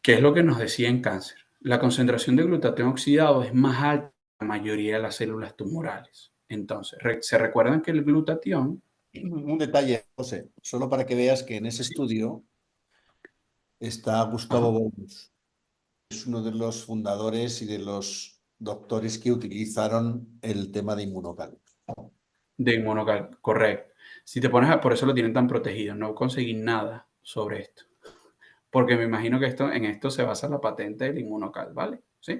¿Qué es lo que nos decía en cáncer? La concentración de glutatión oxidado es más alta en la mayoría de las células tumorales. Entonces, ¿se recuerdan que el glutatión? Un detalle, José, solo para que veas que en ese estudio está Gustavo Boulos. Es uno de los fundadores y de los doctores que utilizaron el tema de Inmunocal. De Inmunocal, correcto. Si te pones por eso lo tienen tan protegido. No conseguí nada sobre esto. Porque me imagino que en esto se basa la patente del Inmunocal, ¿vale? ¿Sí?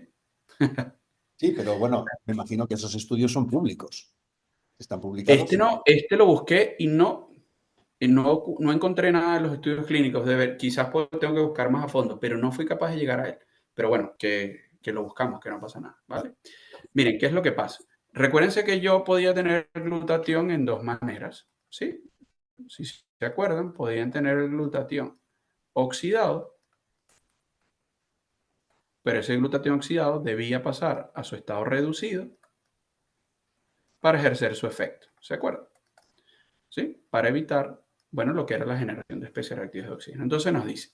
Sí, pero bueno, me imagino que esos estudios son públicos. ¿Están publicados? Este lo busqué y no encontré nada de los estudios clínicos. Quizás tengo que buscar más a fondo, pero no fui capaz de llegar a él. Pero bueno, que lo buscamos, que no pasa nada, ¿vale? Miren, ¿qué es lo que pasa? Recuérdense que yo podía tener glutatión en dos maneras, ¿sí? Si se acuerdan, podían tener el glutatión oxidado, pero ese glutatión oxidado debía pasar a su estado reducido para ejercer su efecto. ¿Se acuerdan? ¿Sí? Para evitar, bueno, lo que era la generación de especies reactivas de oxígeno. Entonces nos dice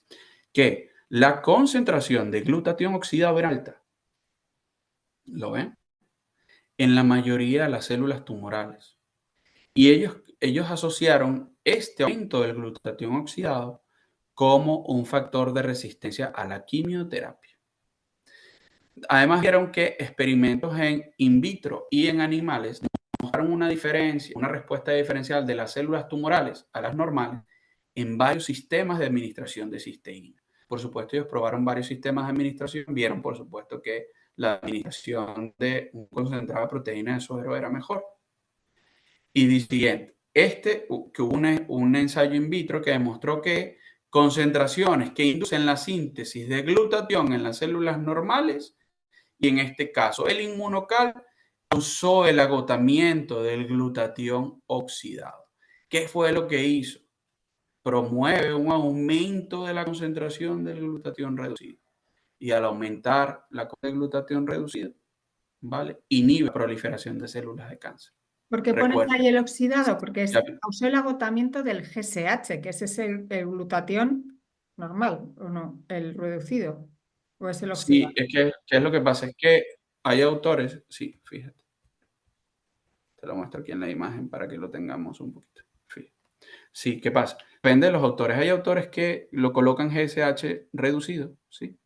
que la concentración de glutatión oxidado era alta. ¿Lo ven? En la mayoría de las células tumorales. Y ellos asociaron este aumento del glutatión oxidado como un factor de resistencia a la quimioterapia. Además, vieron que experimentos en in vitro y en animales mostraron una diferencia, una respuesta diferencial de las células tumorales a las normales en varios sistemas de administración de cisteína. Por supuesto, ellos probaron varios sistemas de administración, vieron, por supuesto, que la administración de un concentrado de proteína de suero era mejor. Y dice siguiente, que hubo un ensayo in vitro que demostró que concentraciones que inducen la síntesis de glutatión en las células normales, y en este caso el Inmunocal, causó el agotamiento del glutatión oxidado. ¿Qué fue lo que hizo? Promueve un aumento de la concentración del glutatión reducido. Y al aumentar la concentración del glutatión reducido, ¿vale? Inhibe la proliferación de células de cáncer. ¿Por qué pones ahí el oxidado? Porque causó el agotamiento del GSH, que ese es el glutatión normal, ¿o no? El reducido. ¿O es el oxidado? Sí, es que ¿qué es lo que pasa? Es que hay autores, sí, fíjate. Te lo muestro aquí en la imagen para que lo tengamos un poquito. Fíjate. Sí, ¿qué pasa? Depende de los autores. Hay autores que lo colocan GSH reducido, ¿sí?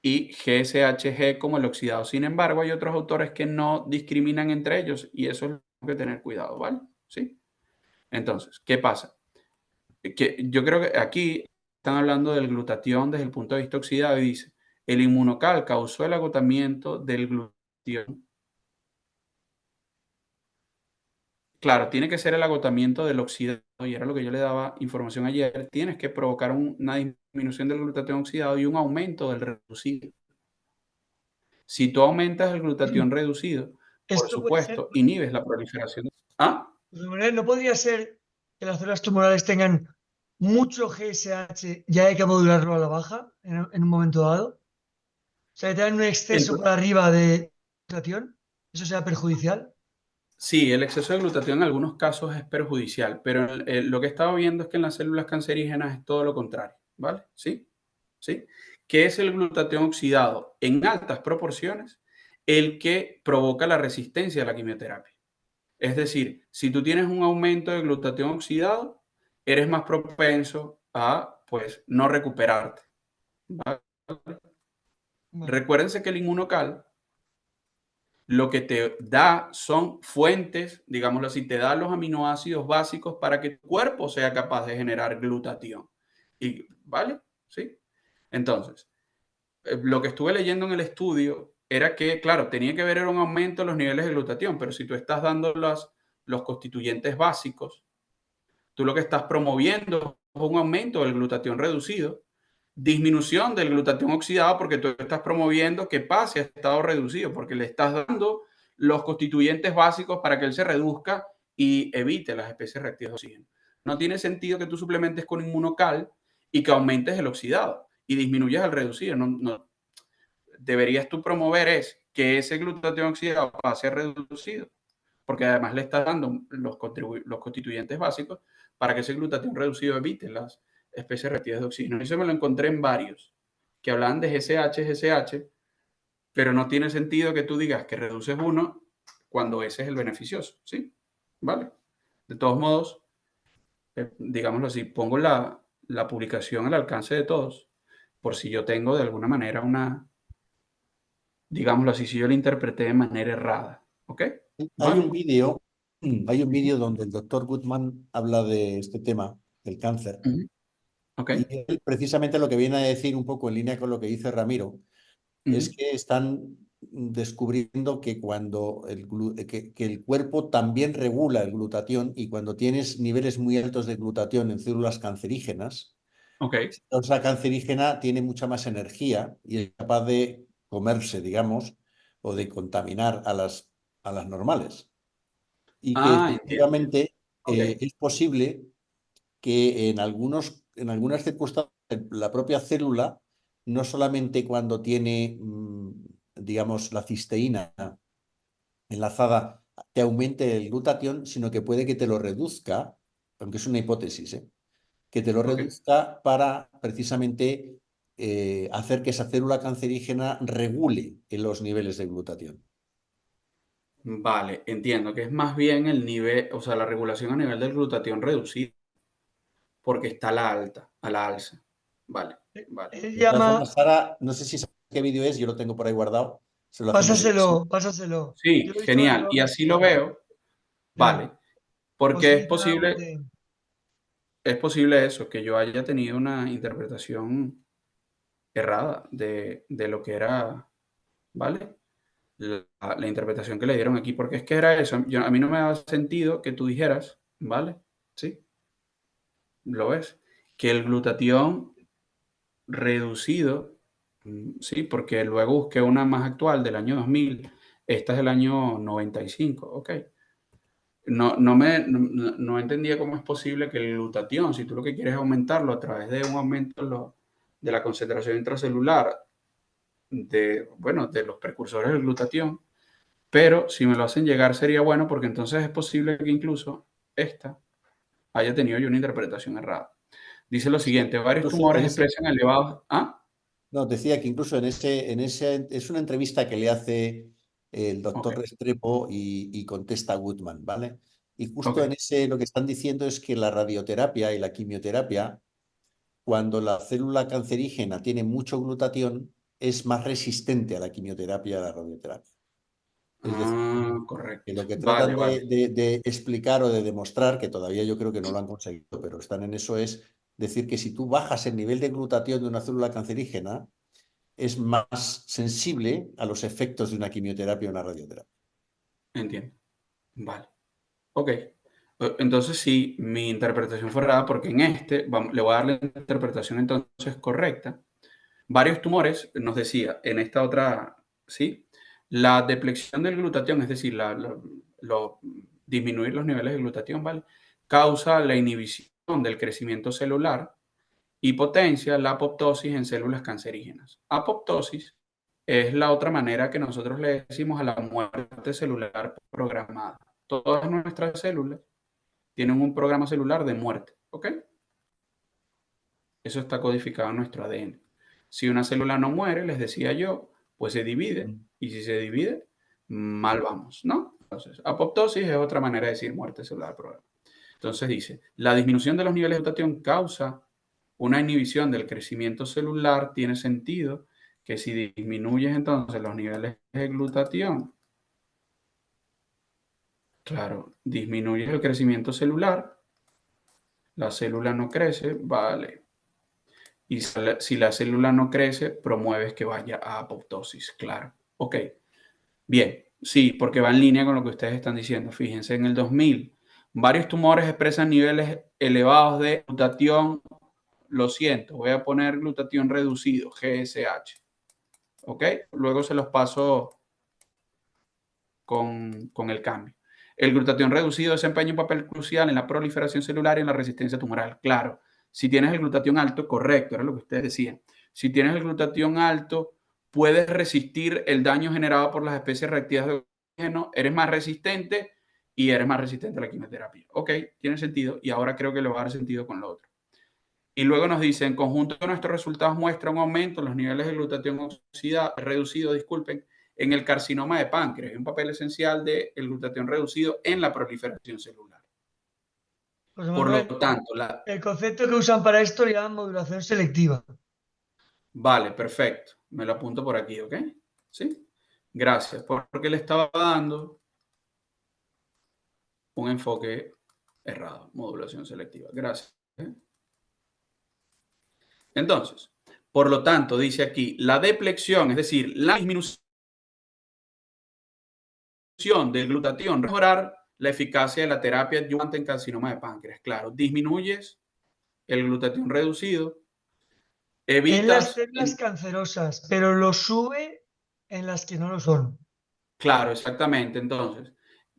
Y GSHG como el oxidado. Sin embargo, hay otros autores que no discriminan entre ellos y eso es lo que hay que tener cuidado, ¿vale? ¿Sí? Entonces, ¿qué pasa? Que yo creo que aquí están hablando del glutatión desde el punto de vista oxidado y dice, el inmunocal causó el agotamiento del glutatión. Claro, tiene que ser el agotamiento del oxidado, y era lo que yo le daba información ayer. Tienes que provocar una disminución del glutatión oxidado y un aumento del reducido. Si tú aumentas el glutatión reducido, por Esto puede ser, supuesto, inhibes la proliferación. ¿Ah? ¿no podría ser que las células tumorales tengan mucho GSH y hay que modularlo a la baja en un momento dado? O sea, que tengan un exceso por arriba de glutatión, ¿eso sea perjudicial? Sí, el exceso de glutatión en algunos casos es perjudicial, pero lo que he estado viendo es que en las células cancerígenas es todo lo contrario, ¿vale? ¿Sí? ¿Sí? ¿Qué es el glutatión oxidado? En altas proporciones, el que provoca la resistencia a la quimioterapia. Es decir, si tú tienes un aumento de glutatión oxidado, eres más propenso a, pues, no recuperarte, ¿vale? Bueno, Recuérdense que el inmunocal lo que te da son fuentes, digámoslo así, te da los aminoácidos básicos para que tu cuerpo sea capaz de generar glutatión. Y, ¿vale? ¿Sí? Entonces, lo que estuve leyendo en el estudio era que, claro, tenía que ver un aumento en los niveles de glutatión, pero si tú estás dando los constituyentes básicos, tú lo que estás promoviendo es un aumento del glutatión reducido, disminución del glutatión oxidado, porque tú estás promoviendo que pase a estado reducido, porque le estás dando los constituyentes básicos para que él se reduzca y evite las especies reactivas de oxígeno. No tiene sentido que tú suplementes con inmunocal y que aumentes el oxidado y disminuyas el reducido. No. Deberías tú promover es que ese glutatión oxidado pase a reducido, porque además le estás dando los constituyentes básicos para que ese glutatión reducido evite las especies reactivas de oxígeno. Eso me lo encontré en varios que hablan de GSH, pero no tiene sentido que tú digas que reduces uno cuando ese es el beneficioso, ¿sí? ¿Vale? De todos modos, digámoslo así, pongo la publicación al alcance de todos, por si yo tengo de alguna manera digámoslo así, si yo la interpreté de manera errada, ¿ok? Hay ¿Vale? un vídeo donde el doctor Goodman habla de este tema, del cáncer. Ok. Y él precisamente lo que viene a decir un poco en línea con lo que dice Ramiro, es que están descubriendo que cuando que el cuerpo también regula el glutatión y cuando tienes niveles muy altos de glutatión en células cancerígenas, Okay. la célula cancerígena tiene mucha más energía y es capaz de comerse, digamos, o de contaminar a las normales. Y que Entiendo. efectivamente Okay. es posible que en algunas circunstancias la propia célula, no solamente cuando tiene, digamos, la cisteína enlazada, te aumente el glutatión, sino que puede que te lo reduzca, aunque es una hipótesis, que te lo Okay. reduzca para precisamente hacer que esa célula cancerígena regule en los niveles de glutatión. Vale, entiendo que es más bien el nivel, o sea, la regulación a nivel del glutatión reducido, porque está a la alza. Vale, vale. él De todas llama, formas, Sara, no sé si sabes qué vídeo es, yo lo tengo por ahí guardado. Se lo hacemos. pásaselo. Sí, Yo lo he visto genial. Y así lo veo. Vale, porque positivamente. es posible eso, que yo haya tenido una interpretación errada de lo que era, ¿vale? La interpretación que le dieron aquí, porque es que era eso. A mí no me daba sentido que tú dijeras, ¿vale? Sí, lo ves, que el glutatión reducido, sí, porque luego busqué una más actual del año 2000, esta es del año 95, ok. No entendía cómo es posible que el glutatión, si tú lo que quieres es aumentarlo a través de un aumento de la concentración intracelular de los precursores del glutatión, pero si me lo hacen llegar sería bueno porque entonces es posible que incluso esta haya tenido yo una interpretación errada. Dice lo siguiente, varios tumores expresan elevados... ¿Ah? No, decía que incluso en ese es una entrevista que le hace el doctor Restrepo y contesta Goodman, ¿vale? Y justo en ese lo que están diciendo es que la radioterapia y la quimioterapia, cuando la célula cancerígena tiene mucho glutatión, es más resistente a la quimioterapia y a la radioterapia. Es decir, correcto. que lo que tratan de explicar o de demostrar, que todavía yo creo que no lo han conseguido, pero están en eso, es decir que si tú bajas el nivel de glutatión de una célula cancerígena, es más sensible a los efectos de una quimioterapia o una radioterapia. Entiendo. Vale. Ok. Entonces sí, mi interpretación fue errada porque en le voy a dar la interpretación entonces correcta. Varios tumores, nos decía, en esta otra, ¿sí? La depleción del glutatión, es decir, disminuir los niveles de glutatión, ¿vale? Causa la inhibición del crecimiento celular y potencia la apoptosis en células cancerígenas. Apoptosis es la otra manera que nosotros le decimos a la muerte celular programada. Todas nuestras células tienen un programa celular de muerte, ¿ok? Eso está codificado en nuestro ADN. Si una célula no muere, les decía yo, pues se divide, y si se divide, mal vamos, ¿no? Entonces, apoptosis es otra manera de decir muerte celular programada. Entonces dice, la disminución de los niveles de glutatión causa una inhibición del crecimiento celular. Tiene sentido que si disminuyes entonces los niveles de glutatión, claro, disminuyes el crecimiento celular, la célula no crece, vale. Y si la célula no crece, promueves que vaya a apoptosis, claro. Ok, bien, sí, porque va en línea con lo que ustedes están diciendo. Fíjense, en el 2000, varios tumores expresan niveles elevados de glutatión. Lo siento, voy a poner glutatión reducido, GSH. ¿Ok? Luego se los paso con el cambio. El glutatión reducido desempeña un papel crucial en la proliferación celular y en la resistencia tumoral. Claro, si tienes el glutatión alto, correcto, era lo que ustedes decían. Si tienes el glutatión alto, puedes resistir el daño generado por las especies reactivas de oxígeno, eres más resistente y eres más resistente a la quimioterapia. Ok, tiene sentido y ahora creo que le va a dar sentido con lo otro. Y luego nos dice, en conjunto nuestros resultados muestran un aumento en los niveles de glutatión reducido, en el carcinoma de páncreas. Un papel esencial del glutatión reducido en la proliferación celular. Pues, por Manuel, lo tanto, el concepto que usan para esto le llaman modulación selectiva. Vale, perfecto. Me lo apunto por aquí, ¿ok? ¿Sí? Gracias, porque le estaba dando un enfoque errado, modulación selectiva. Gracias. Entonces, por lo tanto, dice aquí, la depleción, es decir, la disminución del glutatión, mejorar la eficacia de la terapia adyuvante en carcinoma de páncreas. Claro, disminuyes el glutatión reducido, evitas... En las células cancerosas, pero lo sube en las que no lo son. Claro, exactamente. Entonces,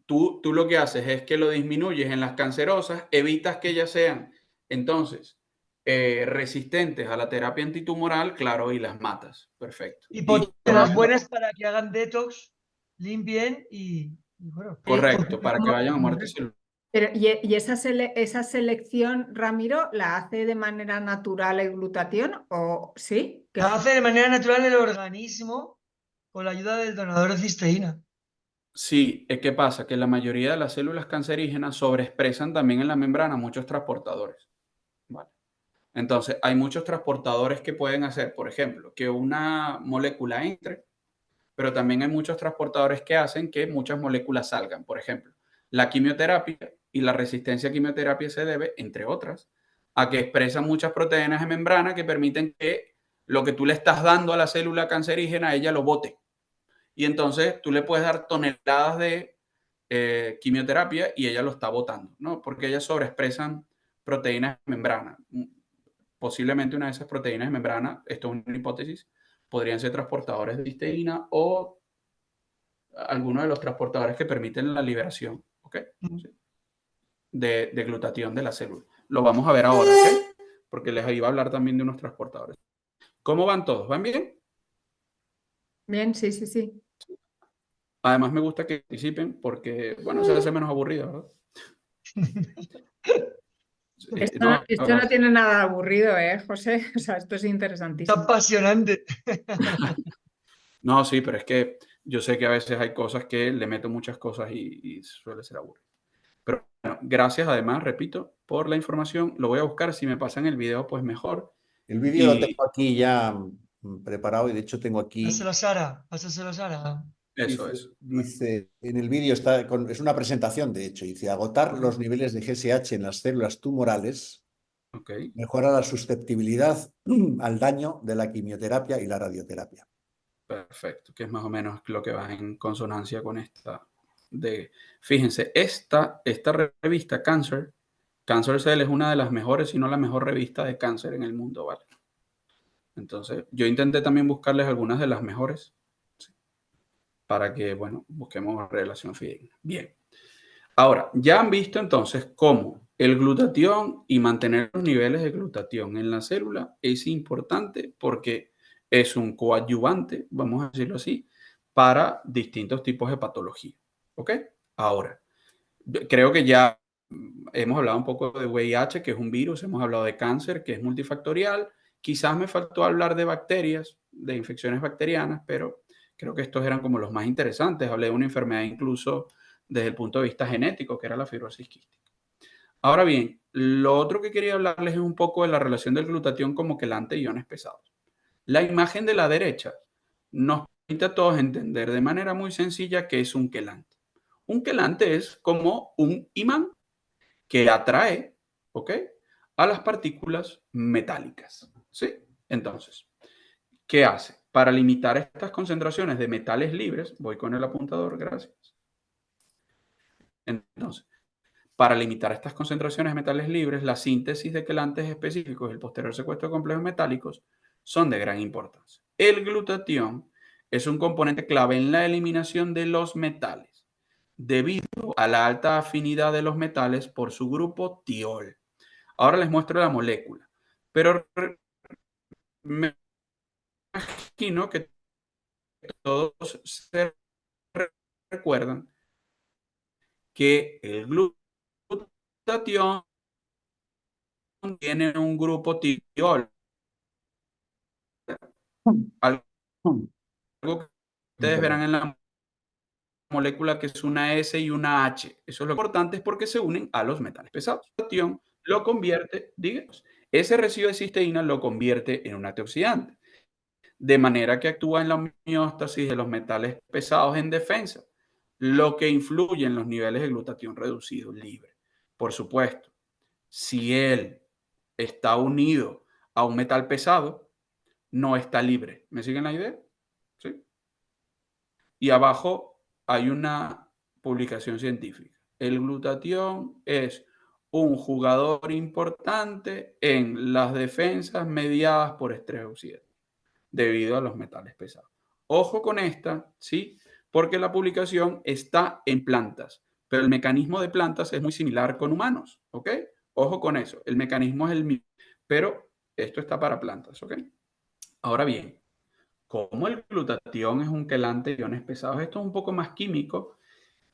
tú lo que haces es que lo disminuyes en las cancerosas, evitas que ellas sean, entonces, resistentes a la terapia antitumoral, claro, y las matas. Perfecto. Y las buenas para que hagan detox, limpien y bueno. Correcto, para que vayan a muerte celular. Pero, ¿y esa selección, Ramiro, la hace de manera natural el glutatión o sí? La hace de manera natural el organismo con la ayuda del donador de cisteína. Sí, ¿qué pasa? Que la mayoría de las células cancerígenas sobreexpresan también en la membrana muchos transportadores. ¿Vale? Entonces, hay muchos transportadores que pueden hacer, por ejemplo, que una molécula entre, pero también hay muchos transportadores que hacen que muchas moléculas salgan. Por ejemplo, la quimioterapia y la resistencia a quimioterapia se debe, entre otras, a que expresan muchas proteínas de membrana que permiten que lo que tú le estás dando a la célula cancerígena, ella lo bote. Y entonces tú le puedes dar toneladas de quimioterapia y ella lo está botando, ¿no? Porque ellas sobreexpresan proteínas de membrana. Posiblemente una de esas proteínas de membrana, esto es una hipótesis, podrían ser transportadores de cisteína o algunos de los transportadores que permiten la liberación, ¿ok? De glutatión de la célula. Lo vamos a ver ahora, ¿ok? Porque les iba a hablar también de unos transportadores. ¿Cómo van todos? ¿Van bien? Bien, sí, sí, sí. Además me gusta que participen porque, bueno, se hace menos aburrido, ¿verdad? Esto no tiene nada aburrido, José? O sea, esto es interesantísimo. Es apasionante. No, sí, pero es que yo sé que a veces hay cosas que le meto muchas cosas y suele ser aburrido. Pero bueno, gracias además, repito, por la información. Lo voy a buscar. Si me pasan el video, pues mejor. El vídeo lo tengo aquí ya preparado y de hecho tengo aquí... Pásaselo a Sara. Eso es. Dice, en el vídeo está, es una presentación de hecho, dice, agotar los niveles de GSH en las células tumorales mejora la susceptibilidad al daño de la quimioterapia y la radioterapia. Perfecto, que es más o menos lo que va en consonancia con esta. Fíjense, esta revista Cancer Cell es una de las mejores, si no la mejor revista de cáncer en el mundo, ¿vale? Entonces, yo intenté también buscarles algunas de las mejores, ¿sí? Para que, bueno, busquemos relación fidedigna. Bien. Ahora, ya han visto entonces cómo el glutatión y mantener los niveles de glutatión en la célula es importante porque es un coadyuvante, vamos a decirlo así, para distintos tipos de patología. ¿Ok? Ahora, creo que ya hemos hablado un poco de VIH, que es un virus, hemos hablado de cáncer, que es multifactorial. Quizás me faltó hablar de bacterias, de infecciones bacterianas, pero creo que estos eran como los más interesantes. Hablé de una enfermedad incluso desde el punto de vista genético, que era la fibrosis quística. Ahora bien, lo otro que quería hablarles es un poco de la relación del glutatión como quelante y iones pesados. La imagen de la derecha nos permite a todos entender de manera muy sencilla qué es un quelante. Un quelante es como un imán que atrae, ¿ok?, a las partículas metálicas, ¿sí? Entonces, ¿qué hace? Para limitar estas concentraciones de metales libres, voy con el apuntador, gracias. Entonces, para limitar estas concentraciones de metales libres, la síntesis de quelantes específicos y el posterior secuestro de complejos metálicos son de gran importancia. El glutatión es un componente clave en la eliminación de los metales, debido a la alta afinidad de los metales por su grupo tiol. Ahora les muestro la molécula, pero me imagino que todos se recuerdan que el glutatión tiene un grupo tiol. Algo que ustedes verán en la molécula que es una S y una H. Eso es lo importante, es porque se unen a los metales pesados. El glutatión lo convierte, digamos, ese residuo de cisteína lo convierte en un antioxidante, de manera que actúa en la homeostasis de los metales pesados en defensa, lo que influye en los niveles de glutatión reducido libre. Por supuesto, si él está unido a un metal pesado, no está libre. ¿Me siguen la idea? ¿Sí? Y abajo hay una publicación científica. El glutatión es un jugador importante en las defensas mediadas por estrés oxidativo debido a los metales pesados. Ojo con esta, ¿sí? Porque la publicación está en plantas, pero el mecanismo de plantas es muy similar con humanos, ¿ok? Ojo con eso, el mecanismo es el mismo, pero esto está para plantas, ¿ok? Ahora bien, como el glutatión es un quelante de iones pesados, esto es un poco más químico,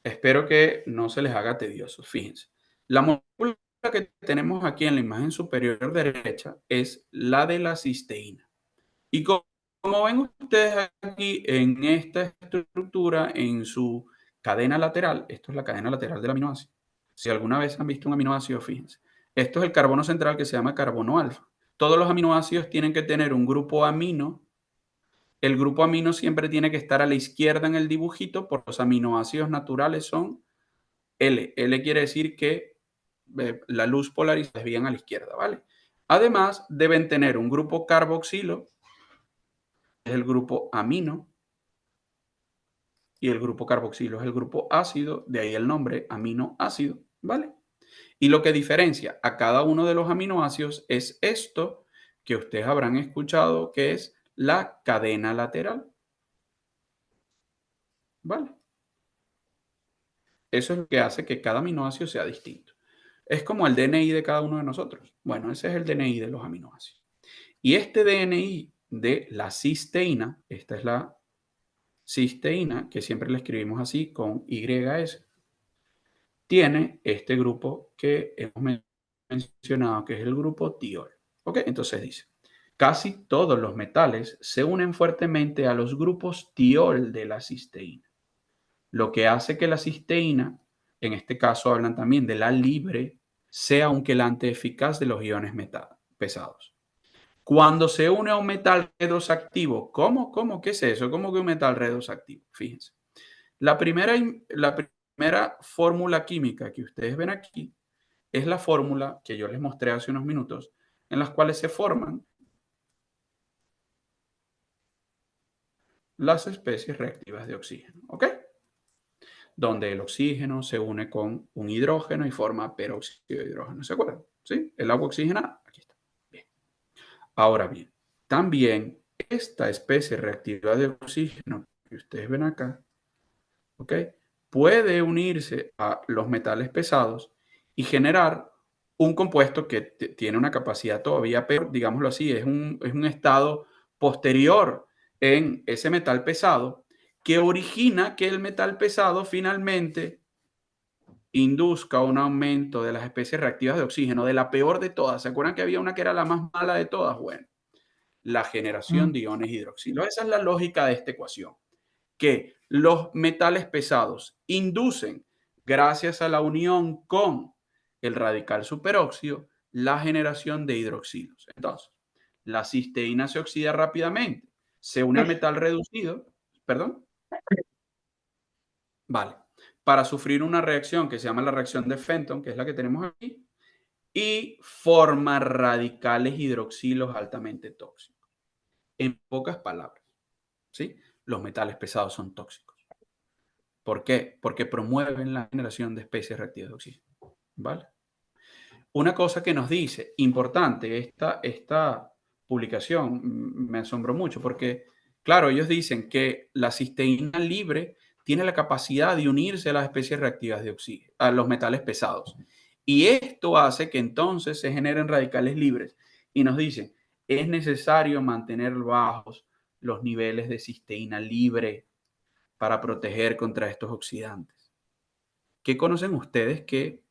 espero que no se les haga tedioso. Fíjense, la molécula que tenemos aquí en la imagen superior derecha es la de la cisteína. Y como ven ustedes aquí en esta estructura, en su cadena lateral, esto es la cadena lateral del aminoácido. Si alguna vez han visto un aminoácido, fíjense. Esto es el carbono central que se llama carbono alfa. Todos los aminoácidos tienen que tener un grupo amino. El grupo amino siempre tiene que estar a la izquierda en el dibujito, porque los aminoácidos naturales son L. L quiere decir que la luz polarizada desvían a la izquierda, ¿vale? Además, deben tener un grupo carboxilo, es el grupo amino, y el grupo carboxilo es el grupo ácido, de ahí el nombre aminoácido, ¿vale? Y lo que diferencia a cada uno de los aminoácidos es esto que ustedes habrán escuchado, que es la cadena lateral, ¿vale? Eso es lo que hace que cada aminoácido sea distinto. Es como el DNI de cada uno de nosotros. Bueno, ese es el DNI de los aminoácidos. Y este DNI de la cisteína, esta es la cisteína, que siempre la escribimos así con YS, tiene este grupo que hemos mencionado, que es el grupo tiol. ¿Ok? Entonces dice, casi todos los metales se unen fuertemente a los grupos tiol de la cisteína, lo que hace que la cisteína en este caso hablan también de la libre, sea un quelante eficaz de los iones pesados. Cuando se une a un metal redox activo, ¿cómo? ¿Qué es eso? ¿Cómo que un metal redox activo? Fíjense. La primera fórmula química que ustedes ven aquí es la fórmula que yo les mostré hace unos minutos, en las cuales se forman las especies reactivas de oxígeno, ¿ok? Donde el oxígeno se une con un hidrógeno y forma peróxido de hidrógeno, ¿se acuerdan? ¿Sí? El agua oxigenada, aquí está. Bien. Ahora bien, también esta especie reactiva de oxígeno que ustedes ven acá, ¿ok? Puede unirse a los metales pesados y generar un compuesto que tiene una capacidad todavía peor, digámoslo así, es un estado posterior en ese metal pesado que origina que el metal pesado finalmente induzca un aumento de las especies reactivas de oxígeno, de la peor de todas. ¿Se acuerdan que había una que era la más mala de todas? Bueno, la generación de iones hidroxilo. Esa es la lógica de esta ecuación, que los metales pesados inducen, gracias a la unión con el radical superóxido, la generación de hidroxilos. Entonces, la cisteína se oxida rápidamente, se une al metal reducido, ¿perdón? Vale, para sufrir una reacción que se llama la reacción de Fenton, que es la que tenemos aquí, y forma radicales hidroxilos altamente tóxicos. En pocas palabras, ¿sí? Los metales pesados son tóxicos. ¿Por qué? Porque promueven la generación de especies reactivas de oxígeno. ¿Vale? Una cosa que nos dice, importante, esta publicación me asombró mucho porque, claro, ellos dicen que la cisteína libre tiene la capacidad de unirse a las especies reactivas de oxígeno, a los metales pesados. Y esto hace que entonces se generen radicales libres. Y nos dicen, es necesario mantener bajos los niveles de cisteína libre para proteger contra estos oxidantes. ¿Qué conocen ustedes que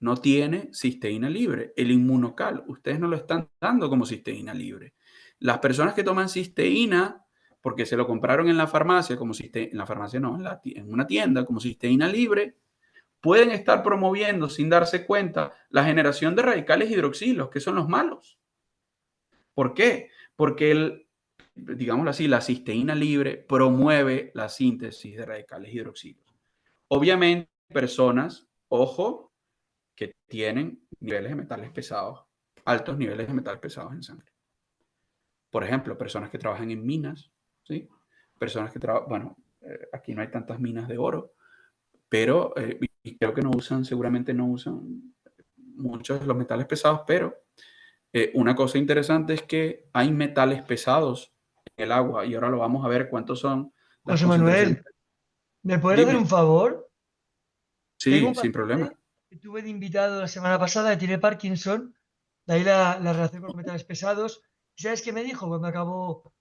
no tiene cisteína libre? El inmunocal. Ustedes no lo están dando como cisteína libre. Las personas que toman cisteína porque se lo compraron en la farmacia, como en la farmacia no, en una tienda como cisteína libre, pueden estar promoviendo sin darse cuenta la generación de radicales hidroxilos, que son los malos. ¿Por qué? Porque digámoslo así, la cisteína libre promueve la síntesis de radicales hidroxilos. Obviamente, personas, ojo, que tienen niveles de metales pesados, altos niveles de metales pesados en sangre. Por ejemplo, personas que trabajan en minas, ¿sí? Personas que trabajan, bueno, aquí no hay tantas minas de oro, pero y creo que seguramente no usan muchos de los metales pesados, pero una cosa interesante es que hay metales pesados en el agua y ahora lo vamos a ver cuántos son. José Manuel, ¿me puedes hacer un favor? Sí, Tengo un sin problema. que tuve de invitado la semana pasada, que tiene Parkinson, de ahí la relación con los metales pesados. ¿Sabes qué me dijo cuando acabó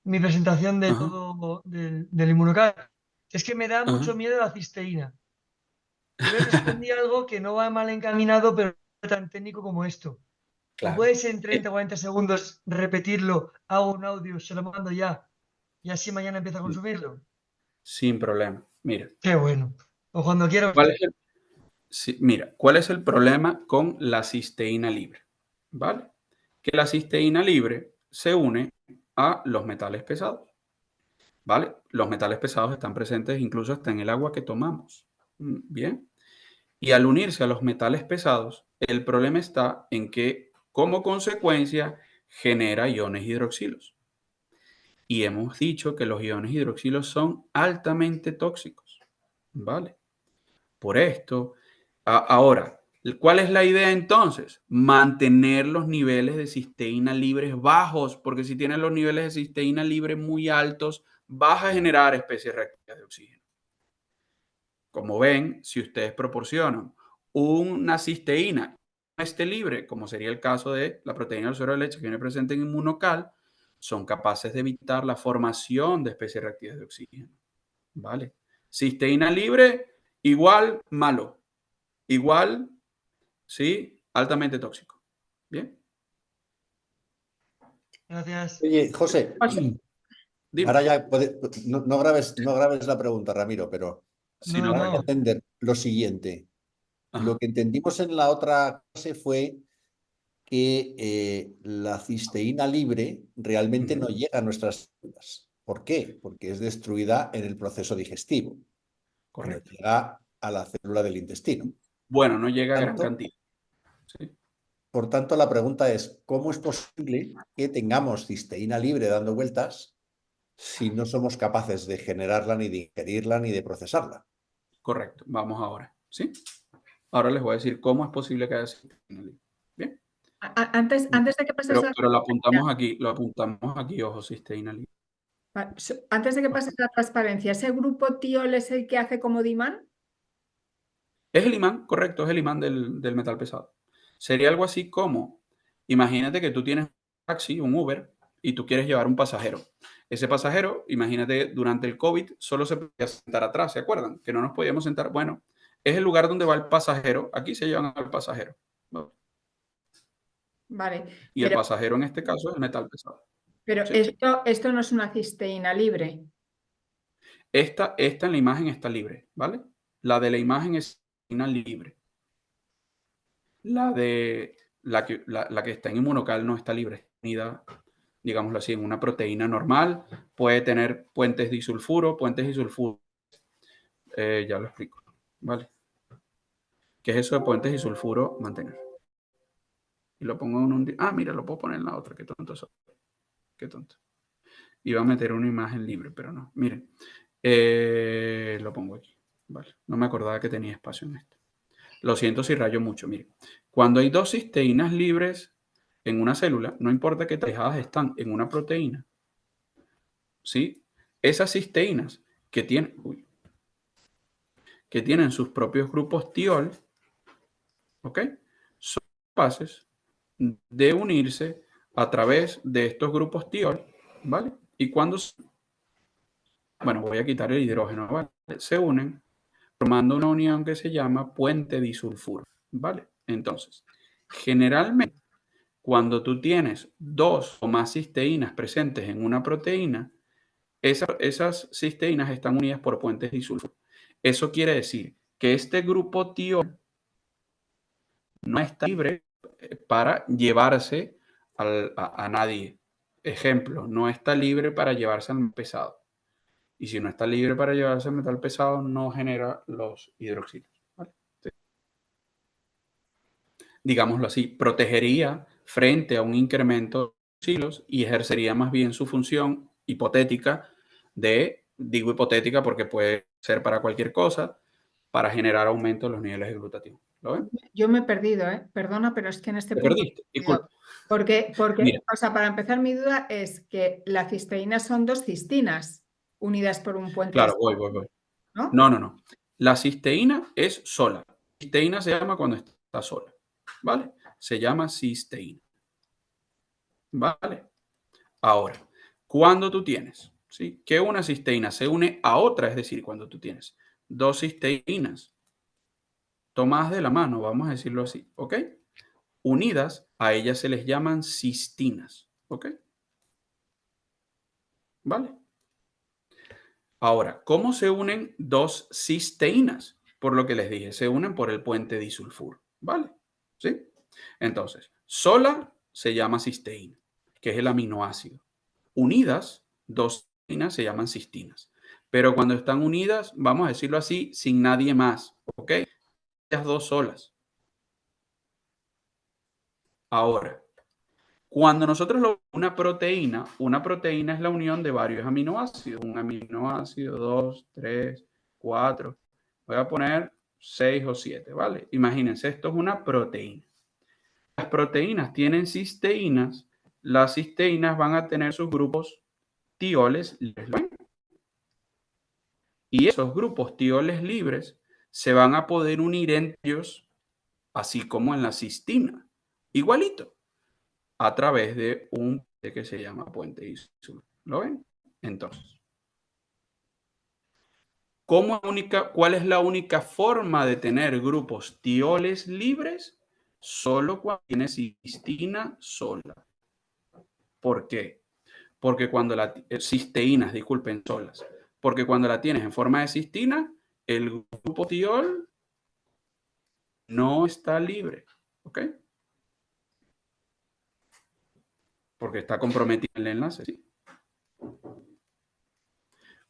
mi presentación de todo del inmunocal? Es que me da mucho miedo la cisteína. Yo le respondí algo que no va mal encaminado, pero no tan técnico como esto. Claro. ¿O puedes en 30 o 40 segundos repetirlo? Hago un audio, se lo mando ya. Y así mañana empiezo a consumirlo. Sin problema. Mira. Qué bueno. O cuando quiera. Mira, ¿cuál es el problema con la cisteína libre? ¿Vale? Que la cisteína libre se une a los metales pesados. ¿Vale? Los metales pesados están presentes incluso hasta en el agua que tomamos. Bien. Y al unirse a los metales pesados, el problema está en que, como consecuencia, genera iones hidroxilos. Y hemos dicho que los iones hidroxilos son altamente tóxicos. ¿Vale? Por esto, ahora, ¿cuál es la idea entonces? Mantener los niveles de cisteína libres bajos, porque si tienes los niveles de cisteína libre muy altos, vas a generar especies reactivas de oxígeno. Como ven, si ustedes proporcionan una cisteína no esté libre, como sería el caso de la proteína del suero de leche que viene presente en inmunocal, son capaces de evitar la formación de especies reactivas de oxígeno. ¿Vale? Cisteína libre, igual malo. Igual, ¿sí? Altamente tóxico. ¿Bien? Gracias. Oye, José, Dime. ahora ya no grabes la pregunta, Ramiro, pero No, Para no. entender lo siguiente. Ajá. Lo que entendimos en la otra clase fue que la cisteína libre realmente no llega a nuestras células. ¿Por qué? Porque es destruida en el proceso digestivo. Correcto. No llega a la célula del intestino. Bueno, no llega a gran cantidad. Sí. Por tanto, la pregunta es, ¿cómo es posible que tengamos cisteína libre dando vueltas si no somos capaces de generarla, ni de ingerirla, ni de procesarla? Correcto. Vamos ahora. ¿Sí? Ahora les voy a decir cómo es posible que haya cisteína libre. Bien. Antes de que pases a Pero lo apuntamos aquí, ojo, cisteína libre. antes de que pases a la transparencia, ¿ese grupo tiol es el que hace como de imán? Es el imán, correcto, es el imán del metal pesado. Sería algo así como, imagínate que tú tienes un taxi, un Uber, y tú quieres llevar un pasajero. Ese pasajero, imagínate, durante el COVID solo se podía sentar atrás, ¿se acuerdan? Que no nos podíamos sentar. Bueno, es el lugar donde va el pasajero. Aquí se llevan al pasajero. Vale. Y el pasajero en este caso es el metal pesado. Pero ¿Sí? esto no es una cisteína libre. Esta en la imagen está libre, ¿vale? La de la imagen es cisteína libre. La que está en inmunocal no está libre, está unida, digámoslo así, en una proteína normal. Puede tener puentes disulfuro, ya lo explico, ¿vale? ¿Qué es eso de puentes disulfuro? Mantener. Y lo pongo en un... Ah, mira, lo puedo poner en la otra. Qué tonto soy. Qué tonto. Iba a meter una imagen libre, pero no. Miren, lo pongo aquí. Vale. No me acordaba que tenía espacio en esto. Lo siento si rayo mucho. Miren, cuando hay dos cisteínas libres en una célula, no importa qué tan alejadas están en una proteína, ¿sí? Esas cisteínas que tienen sus propios grupos tiol, ¿ok? Son capaces de unirse a través de estos grupos tiol, ¿vale? Y cuando, bueno, voy a quitar el hidrógeno, ¿vale? Se unen formando una unión que se llama puente disulfuro, ¿vale? Entonces, generalmente, cuando tú tienes dos o más cisteínas presentes en una proteína, esas cisteínas están unidas por puentes disulfuro. Eso quiere decir que este grupo tiol no está libre para llevarse a nadie. Ejemplo, no está libre para llevarse al metal pesado. Y si no está libre para llevarse al metal pesado, no genera los hidroxilos. ¿Vale? Sí. Digámoslo así, protegería frente a un incremento de hidroxilos y ejercería más bien su función hipotética digo hipotética porque puede ser para cualquier cosa, para generar aumento de los niveles de glutatión. ¿Lo ven? Yo me he perdido, ¿eh? Perdona, pero es que en este ¿Te punto... perdiste? Disculpa. Porque, Mira. o sea, para empezar, mi duda es que la cisteína son dos cistinas unidas por un puente. Claro, voy. ¿No? No. La cisteína es sola. Cisteína se llama cuando está sola. ¿Vale? Se llama cisteína. ¿Vale? Ahora, cuando tú tienes, ¿sí? Que una cisteína se une a otra, es decir, cuando tú tienes dos cisteínas tomadas de la mano, vamos a decirlo así, ¿ok? Unidas, a ellas se les llaman cistinas, ¿ok? ¿Vale? Ahora, ¿cómo se unen dos cisteínas? Por lo que les dije, se unen por el puente disulfuro, ¿vale? ¿Sí? Entonces, sola se llama cisteína, que es el aminoácido. Unidas, dos cisteínas se llaman cistinas. Pero cuando están unidas, vamos a decirlo así, sin nadie más, ¿ok? Las dos solas. Ahora, cuando nosotros una proteína es la unión de varios aminoácidos. Un aminoácido, 2, 3, 4. Voy a poner 6 o 7, ¿vale? Imagínense, esto es una proteína. Las proteínas tienen cisteínas. Las cisteínas van a tener sus grupos tioles libres. Y esos grupos tioles libres se van a poder unir entre ellos, así como en la cistina. Igualito. A través de un que se llama puente disulfuro. ¿Lo ven? Entonces, ¿cuál es la única forma de tener grupos tioles libres? Solo cuando tienes cistina sola. ¿Por qué? Porque cuando cisteínas, disculpen, solas. Porque cuando la tienes en forma de cistina, el grupo tiol no está libre, ¿ok? Porque está comprometido el enlace, ¿sí?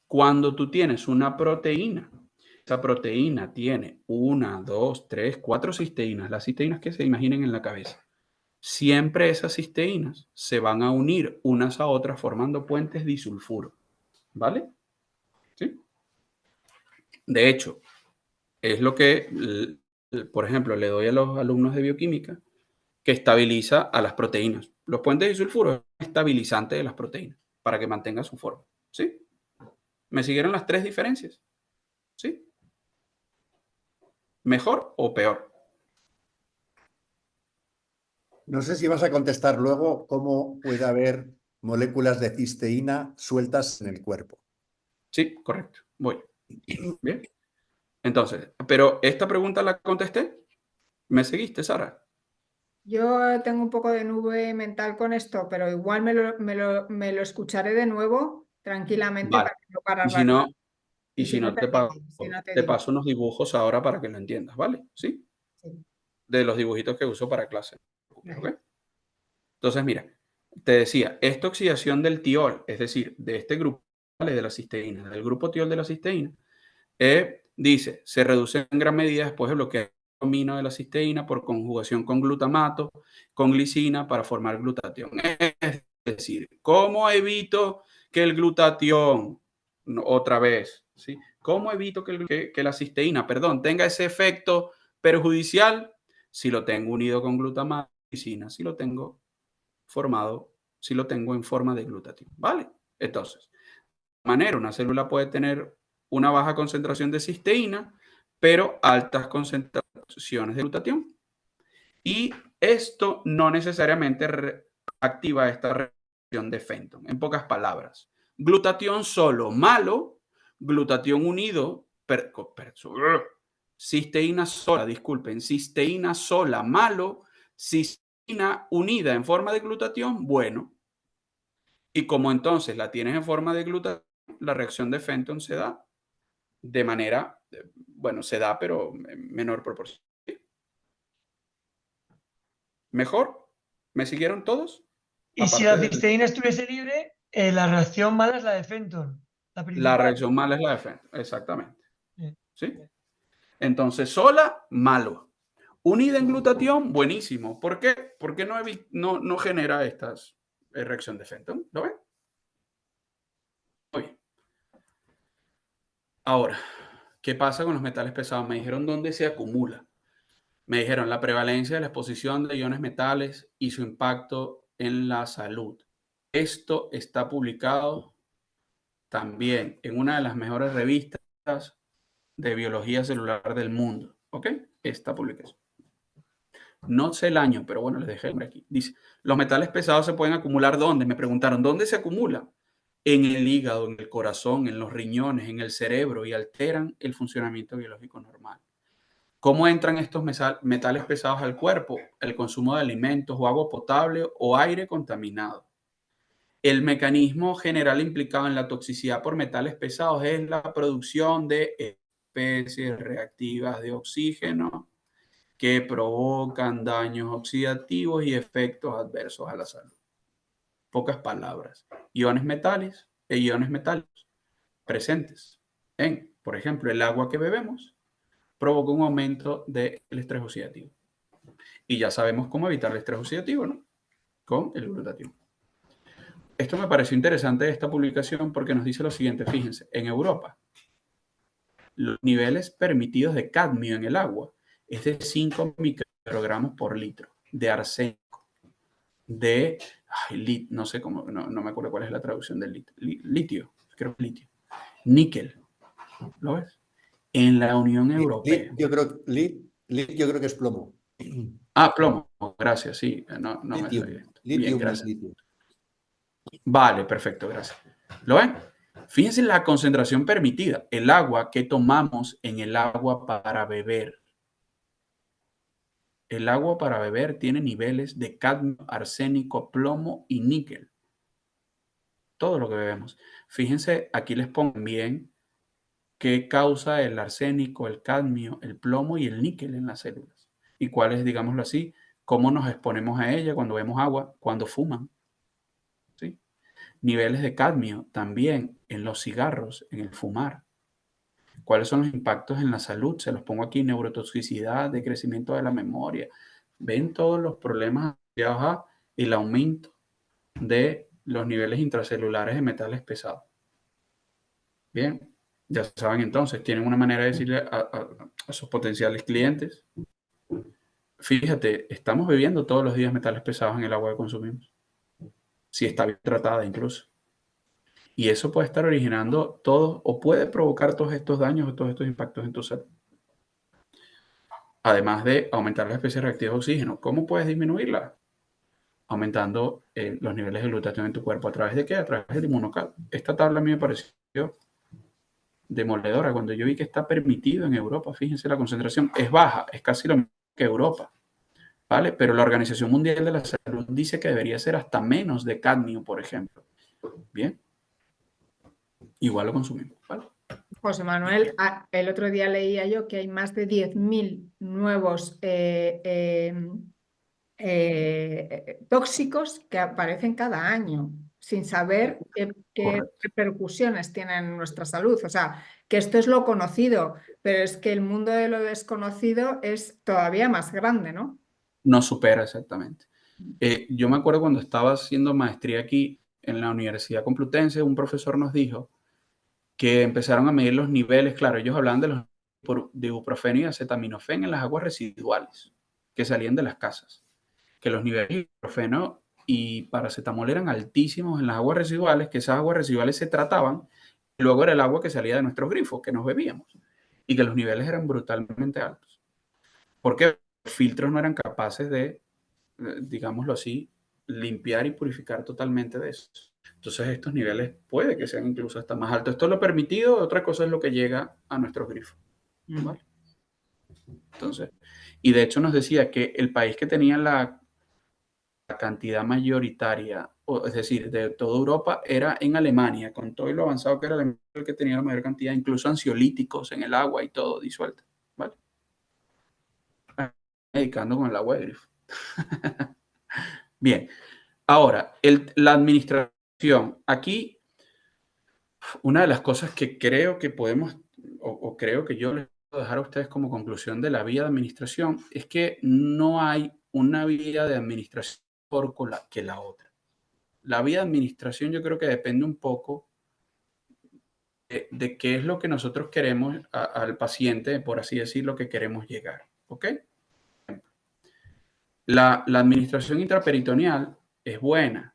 Cuando tú tienes una proteína, esa proteína tiene 1, 2, 3, 4 cisteínas, las cisteínas que se imaginen en la cabeza. Siempre esas cisteínas se van a unir unas a otras formando puentes disulfuro, ¿vale? ¿Sí? De hecho, es lo que, por ejemplo, le doy a los alumnos de bioquímica, que estabiliza a las proteínas. Los puentes disulfuro es un estabilizante de las proteínas para que mantengan su forma, ¿sí? ¿Me siguieron las 3 diferencias? ¿Sí? ¿Mejor o peor? No sé si vas a contestar luego cómo puede haber moléculas de cisteína sueltas en el cuerpo. Sí, correcto. Voy. Bien. Entonces, pero esta pregunta la contesté. ¿Me seguiste, Sara? Yo tengo un poco de nube mental con esto, pero igual me lo escucharé de nuevo tranquilamente Vale. para no parar Y la si no, clase. Y si no te digo, si no te te digo. paso unos dibujos ahora para que lo entiendas, ¿vale? ¿Sí? Sí. De los dibujitos que uso para clase. Vale. ¿Ok? Entonces, mira, te decía, esta oxidación del tiol, es decir, de este grupo de la cisteína, del grupo tiol de la cisteína, dice, se reduce en gran medida después de bloquear el amino de la cisteína por conjugación con glutamato, con glicina para formar glutatión. Es decir, ¿cómo evito que el glutatión, otra vez, ¿sí? ¿Cómo evito que la cisteína, perdón, tenga ese efecto perjudicial si lo tengo unido con glutamato, glicina, si lo tengo formado, si lo tengo en forma de glutatión? ¿Vale? Entonces, de manera, una célula puede tener una baja concentración de cisteína, pero altas concentraciones de glutatión. Y esto no necesariamente activa esta reacción de Fenton. En pocas palabras, glutatión solo malo, glutatión unido, cisteína sola, disculpen, cisteína sola malo, cisteína unida en forma de glutatión, bueno. Y como entonces la tienes en forma de glutatión, la reacción de Fenton se da de manera, bueno, se da, pero en menor proporción. ¿Mejor? ¿Me siguieron todos? Y si la cisteína estuviese libre, la reacción mala es la de Fenton. La reacción mala es la de Fenton, exactamente. ¿Sí? Entonces, sola, malo. Unida en glutatión, buenísimo. ¿Por qué? Porque no genera estas reacción de Fenton. ¿Lo ven? Muy bien. Ahora, ¿qué pasa con los metales pesados? Me dijeron dónde se acumula. Me dijeron la prevalencia de la exposición de iones metales y su impacto en la salud. Esto está publicado también en una de las mejores revistas de biología celular del mundo. ¿Ok? Esta publicación. No sé el año, pero bueno, les dejé el nombre aquí. Dice, los metales pesados se pueden acumular ¿dónde? Me preguntaron, ¿dónde se acumula? En el hígado, en el corazón, en los riñones, en el cerebro y alteran el funcionamiento biológico normal. ¿Cómo entran estos metales pesados al cuerpo? El consumo de alimentos o agua potable o aire contaminado. El mecanismo general implicado en la toxicidad por metales pesados es la producción de especies reactivas de oxígeno que provocan daños oxidativos y efectos adversos a la salud. Pocas palabras. Iones metales e iones metálicos presentes en, por ejemplo, el agua que bebemos provoca un aumento del estrés oxidativo. Y ya sabemos cómo evitar el estrés oxidativo, ¿no? Con el glutatión. Esto me pareció interesante de esta publicación porque nos dice lo siguiente, fíjense, en Europa, los niveles permitidos de cadmio en el agua es de 5 microgramos por litro, de arsénico, de, no sé cómo, no me acuerdo cuál es la traducción del litio, creo que litio, níquel, ¿lo ves? En la Unión Europea. Yo creo que es plomo. Ah, plomo, gracias, sí, no me sabía esto. Bien, gracias. Vale, perfecto, gracias. ¿Lo ven? Fíjense la concentración permitida, el agua que tomamos en el agua para beber. El agua para beber tiene niveles de cadmio, arsénico, plomo y níquel. Todo lo que bebemos. Fíjense, aquí les pongo bien qué causa el arsénico, el cadmio, el plomo y el níquel en las células. Y cuáles, digámoslo así, cómo nos exponemos a ella cuando vemos agua, cuando fuman. ¿Sí? Niveles de cadmio también en los cigarros, en el fumar. ¿Cuáles son los impactos en la salud? Se los pongo aquí: neurotoxicidad, decrecimiento de la memoria. Ven todos los problemas asociados a el aumento de los niveles intracelulares de metales pesados. Bien, ya saben entonces, tienen una manera de decirle a sus potenciales clientes: fíjate, estamos bebiendo todos los días metales pesados en el agua que consumimos, si está bien tratada incluso. Y eso puede estar originando todo, o puede provocar todos estos daños o todos estos impactos en tu salud. Además de aumentar las especies reactivas de oxígeno. ¿Cómo puedes disminuirla? Aumentando los niveles de glutatión en tu cuerpo. ¿A través de qué? A través del inmunocal. Esta tabla a mí me pareció demoledora cuando yo vi que está permitido en Europa. Fíjense, la concentración es baja, es casi lo mismo que Europa, ¿vale? Pero la Organización Mundial de la Salud dice que debería ser hasta menos de cadmio, por ejemplo. Bien, igual lo consumimos, ¿vale? José Manuel, el otro día leía yo que hay más de 10.000 nuevos tóxicos que aparecen cada año, sin saber qué repercusiones tienen en nuestra salud. O sea, que esto es lo conocido, pero es que el mundo de lo desconocido es todavía más grande, ¿no? No supera exactamente. Yo me acuerdo cuando estaba haciendo maestría aquí en la Universidad Complutense, un profesor nos dijo que empezaron a medir los niveles. Claro, ellos hablaban de ibuprofeno y acetaminofén en las aguas residuales que salían de las casas, que los niveles de ibuprofeno y paracetamol eran altísimos en las aguas residuales, que esas aguas residuales se trataban y luego era el agua que salía de nuestros grifos, que nos bebíamos, y que los niveles eran brutalmente altos. Porque los filtros no eran capaces de, digámoslo así, limpiar y purificar totalmente de eso. Entonces estos niveles puede que sean incluso hasta más altos. Esto es lo permitido, otra cosa es lo que llega a nuestros grifos, ¿vale? Entonces, y de hecho nos decía que el país que tenía la cantidad mayoritaria, es decir, de toda Europa, era en Alemania, con todo lo avanzado que era Alemania, el que tenía la mayor cantidad, incluso ansiolíticos en el agua y todo disuelto, ¿vale? Medicando con el agua de grifo. Bien, ahora, la administración. Aquí, una de las cosas que creo que podemos, o creo que yo les puedo dejar a ustedes como conclusión de la vía de administración, es que no hay una vía de administración mejor que la otra. La vía de administración yo creo que depende un poco de qué es lo que nosotros queremos al paciente, por así decirlo, que queremos llegar, ¿ok? La administración intraperitoneal es buena.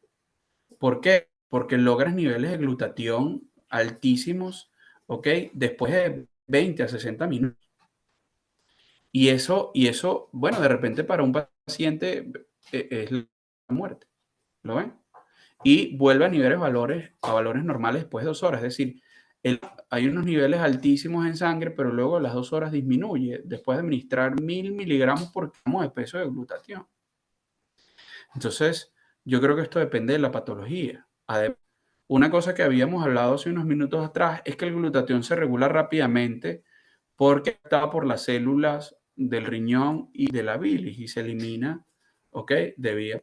¿Por qué? Porque logras niveles de glutatión altísimos, ¿ok? Después de 20 a 60 minutos. Y eso, bueno, de repente para un paciente es la muerte. ¿Lo ven? Y vuelve a valores normales después de 2 horas. Es decir, hay unos niveles altísimos en sangre, pero luego a las 2 horas disminuye después de administrar 1000 miligramos por gramo de peso de glutatión. Entonces, yo creo que esto depende de la patología. Además, una cosa que habíamos hablado hace unos minutos atrás es que el glutatión se regula rápidamente porque está por las células del riñón y de la bilis y se elimina, ¿ok?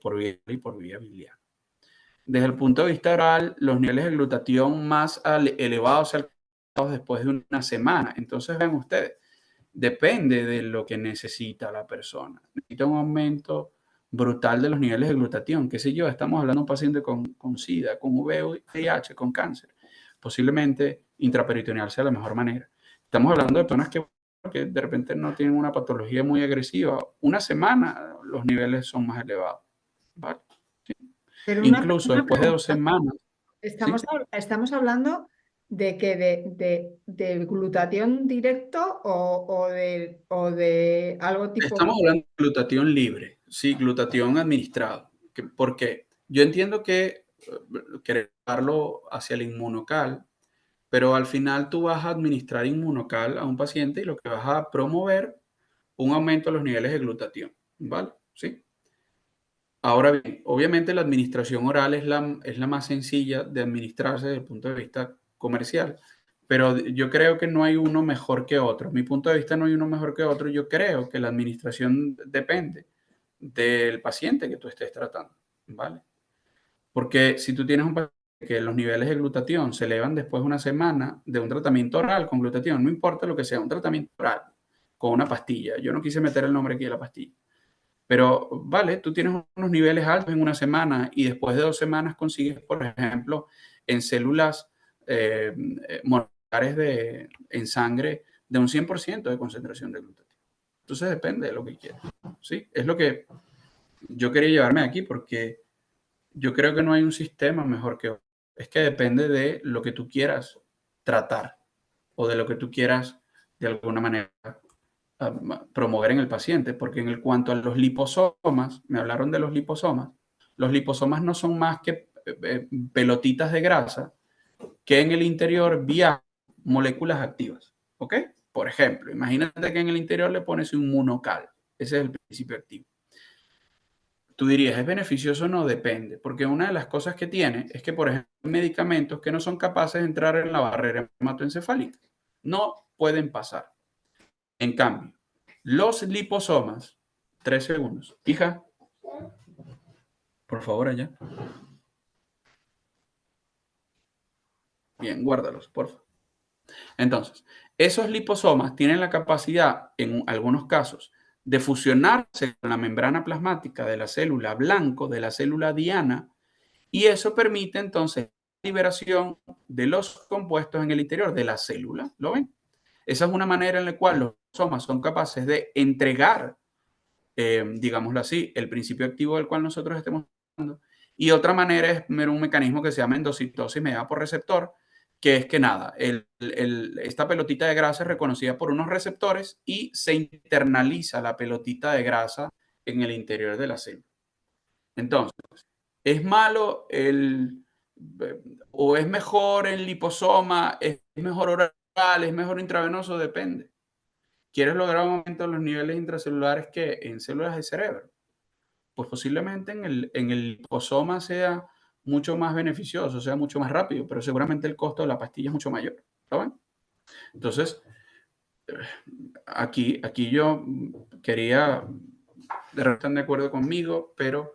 Por vía biliar. Desde el punto de vista oral, los niveles de glutatión más elevados se alcanzan después de una semana. Entonces, vean ustedes, depende de lo que necesita la persona. Necesita un aumento brutal de los niveles de glutatión. ¿Qué sé yo? Estamos hablando de un paciente con SIDA, con VIH, con cáncer. Posiblemente intraperitoneal sea la mejor manera. Estamos hablando de personas que de repente no tienen una patología muy agresiva. Una semana los niveles son más elevados, ¿vale? Sí. Pero incluso después de 2 semanas. Estamos hablando de que de glutatión directo o de algo tipo. Estamos hablando de glutatión libre, sí, glutatión administrado. ¿Por qué? Yo entiendo que querer darlo hacia el inmunocal, pero al final tú vas a administrar inmunocal a un paciente y lo que vas a promover un aumento de los niveles de glutatión, ¿vale? Sí. Ahora bien, obviamente la administración oral es la más sencilla de administrarse desde el punto de vista comercial, pero yo creo que no hay uno mejor que otro. Mi punto de vista, no hay uno mejor que otro. Yo creo que la administración depende del paciente que tú estés tratando, ¿vale? Porque si tú tienes un paciente que los niveles de glutatión se elevan después de una semana de un tratamiento oral con glutatión, no importa lo que sea, un tratamiento oral con una pastilla. Yo no quise meter el nombre aquí de la pastilla. Pero, vale, tú tienes unos niveles altos en una semana y después de 2 semanas consigues, por ejemplo, en células moleculares en sangre de un 100% de concentración de glutatión. Entonces depende de lo que quieras, ¿sí? Es lo que yo quería llevarme aquí, porque yo creo que no hay un sistema mejor que otro. Es que depende de lo que tú quieras tratar o de lo que tú quieras, de alguna manera, promover en el paciente, porque en cuanto a los liposomas, me hablaron de los liposomas no son más que pelotitas de grasa que en el interior viajan moléculas activas, ¿ok? Por ejemplo, imagínate que en el interior le pones un monocal, ese es el principio activo. Tú dirías, ¿es beneficioso o no? Depende, porque una de las cosas que tiene es que, por ejemplo, hay medicamentos que no son capaces de entrar en la barrera hematoencefálica, no pueden pasar. En cambio, los liposomas, 3 segundos. Hija, por favor, allá. Bien, guárdalos, por favor. Entonces, esos liposomas tienen la capacidad, en algunos casos, de fusionarse con la membrana plasmática de la célula blanco, de la célula diana, y eso permite entonces la liberación de los compuestos en el interior de la célula. ¿Lo ven? Esa es una manera en la cual los liposomas son capaces de entregar, digámoslo así, el principio activo del cual nosotros estemos hablando. Y otra manera es un mecanismo que se llama endocitosis mediada por receptor, que es que nada, esta pelotita de grasa es reconocida por unos receptores y se internaliza la pelotita de grasa en el interior de la célula. Entonces, ¿es malo o es mejor el liposoma? ¿Es mejor oral? ¿Es mejor intravenoso? Depende. ¿Quieres lograr un aumento de los niveles intracelulares que en células del cerebro? Pues posiblemente en el liposoma sea mucho más beneficioso, sea mucho más rápido, pero seguramente el costo de la pastilla es mucho mayor. ¿Saben? Entonces, aquí yo quería, de repente están de acuerdo conmigo, pero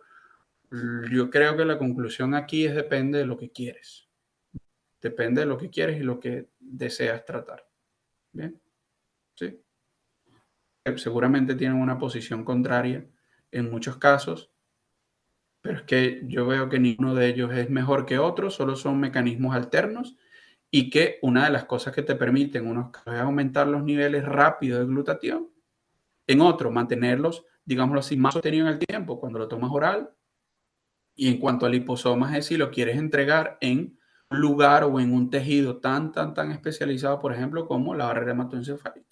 yo creo que la conclusión aquí es depende de lo que quieres. Depende de lo que quieres y lo que deseas tratar. ¿Bien? ¿Sí? Seguramente tienen una posición contraria en muchos casos, pero es que yo veo que ninguno de ellos es mejor que otro, solo son mecanismos alternos y que una de las cosas que te permiten unos casos es aumentar los niveles rápidos de glutatión, en otro mantenerlos, digámoslo así, más sostenido en el tiempo cuando lo tomas oral, y en cuanto a liposomas es si lo quieres entregar en un lugar o en un tejido tan especializado, por ejemplo, como la barrera hematoencefálica.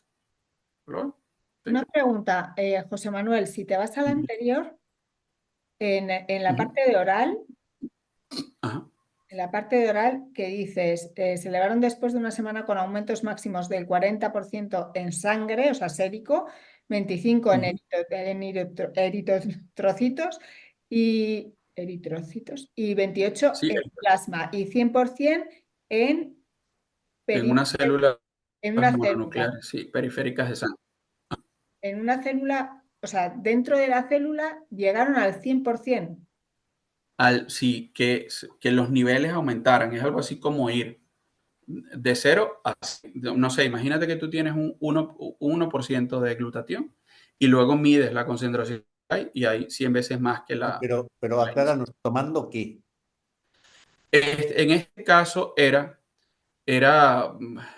¿Lo? ¿Sí? Una pregunta, José Manuel, si te vas a la anterior, en la parte de oral, Ajá. en la parte de oral que dices, se elevaron después de una semana con aumentos máximos del 40% en sangre, o sea, sérico, 25% en eritrocitos y 28% Sí, en plasma y 100% en en una célula en una célula. mononucleares, sí, periféricas de sangre. En una célula, o sea, dentro de la célula llegaron al 100%. Sí, que los niveles aumentaran. Es algo así como ir de 0 a, no sé, imagínate que tú tienes un 1% de glutatión y luego mides la concentración y hay 100 veces más que la... Pero acláranos, ¿tomando qué? En este caso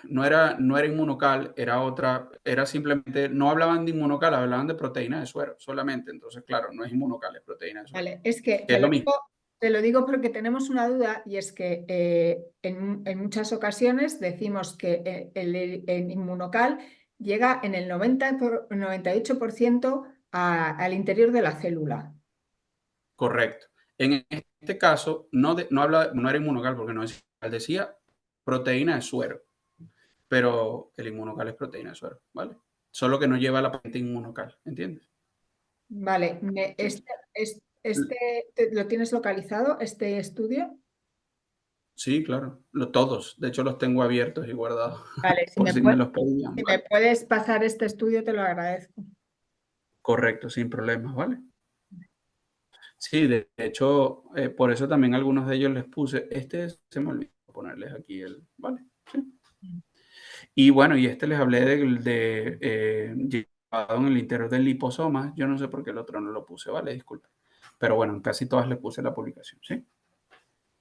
no era inmunocal, era simplemente, no hablaban de inmunocal, hablaban de proteína de suero solamente. Entonces, claro, no es inmunocal, es proteína de suero. Vale, es que Es lo mismo. te lo digo porque tenemos una duda y es que en muchas ocasiones decimos que el inmunocal llega en el 98% al interior de la célula. Correcto. En este caso, no era inmunocal porque no decía proteína de suero, pero el inmunocal es proteína de suero, ¿vale? Solo que no lleva la patente inmunocal, ¿entiendes? Vale, ¿lo tienes localizado, este estudio? Sí, claro. Todos. De hecho, los tengo abiertos y guardados. Vale, Por si me los pedían. si ¿vale? me puedes pasar este estudio, te lo agradezco. Correcto, sin problemas, ¿vale? Sí, de hecho, por eso también algunos de ellos les puse, se me olvidó ponerles aquí ¿vale? Sí. Y bueno, y les hablé llevado en el interior del liposoma. Yo no sé por qué el otro no lo puse, ¿vale? Disculpe. Pero bueno, en casi todas les puse la publicación, ¿sí?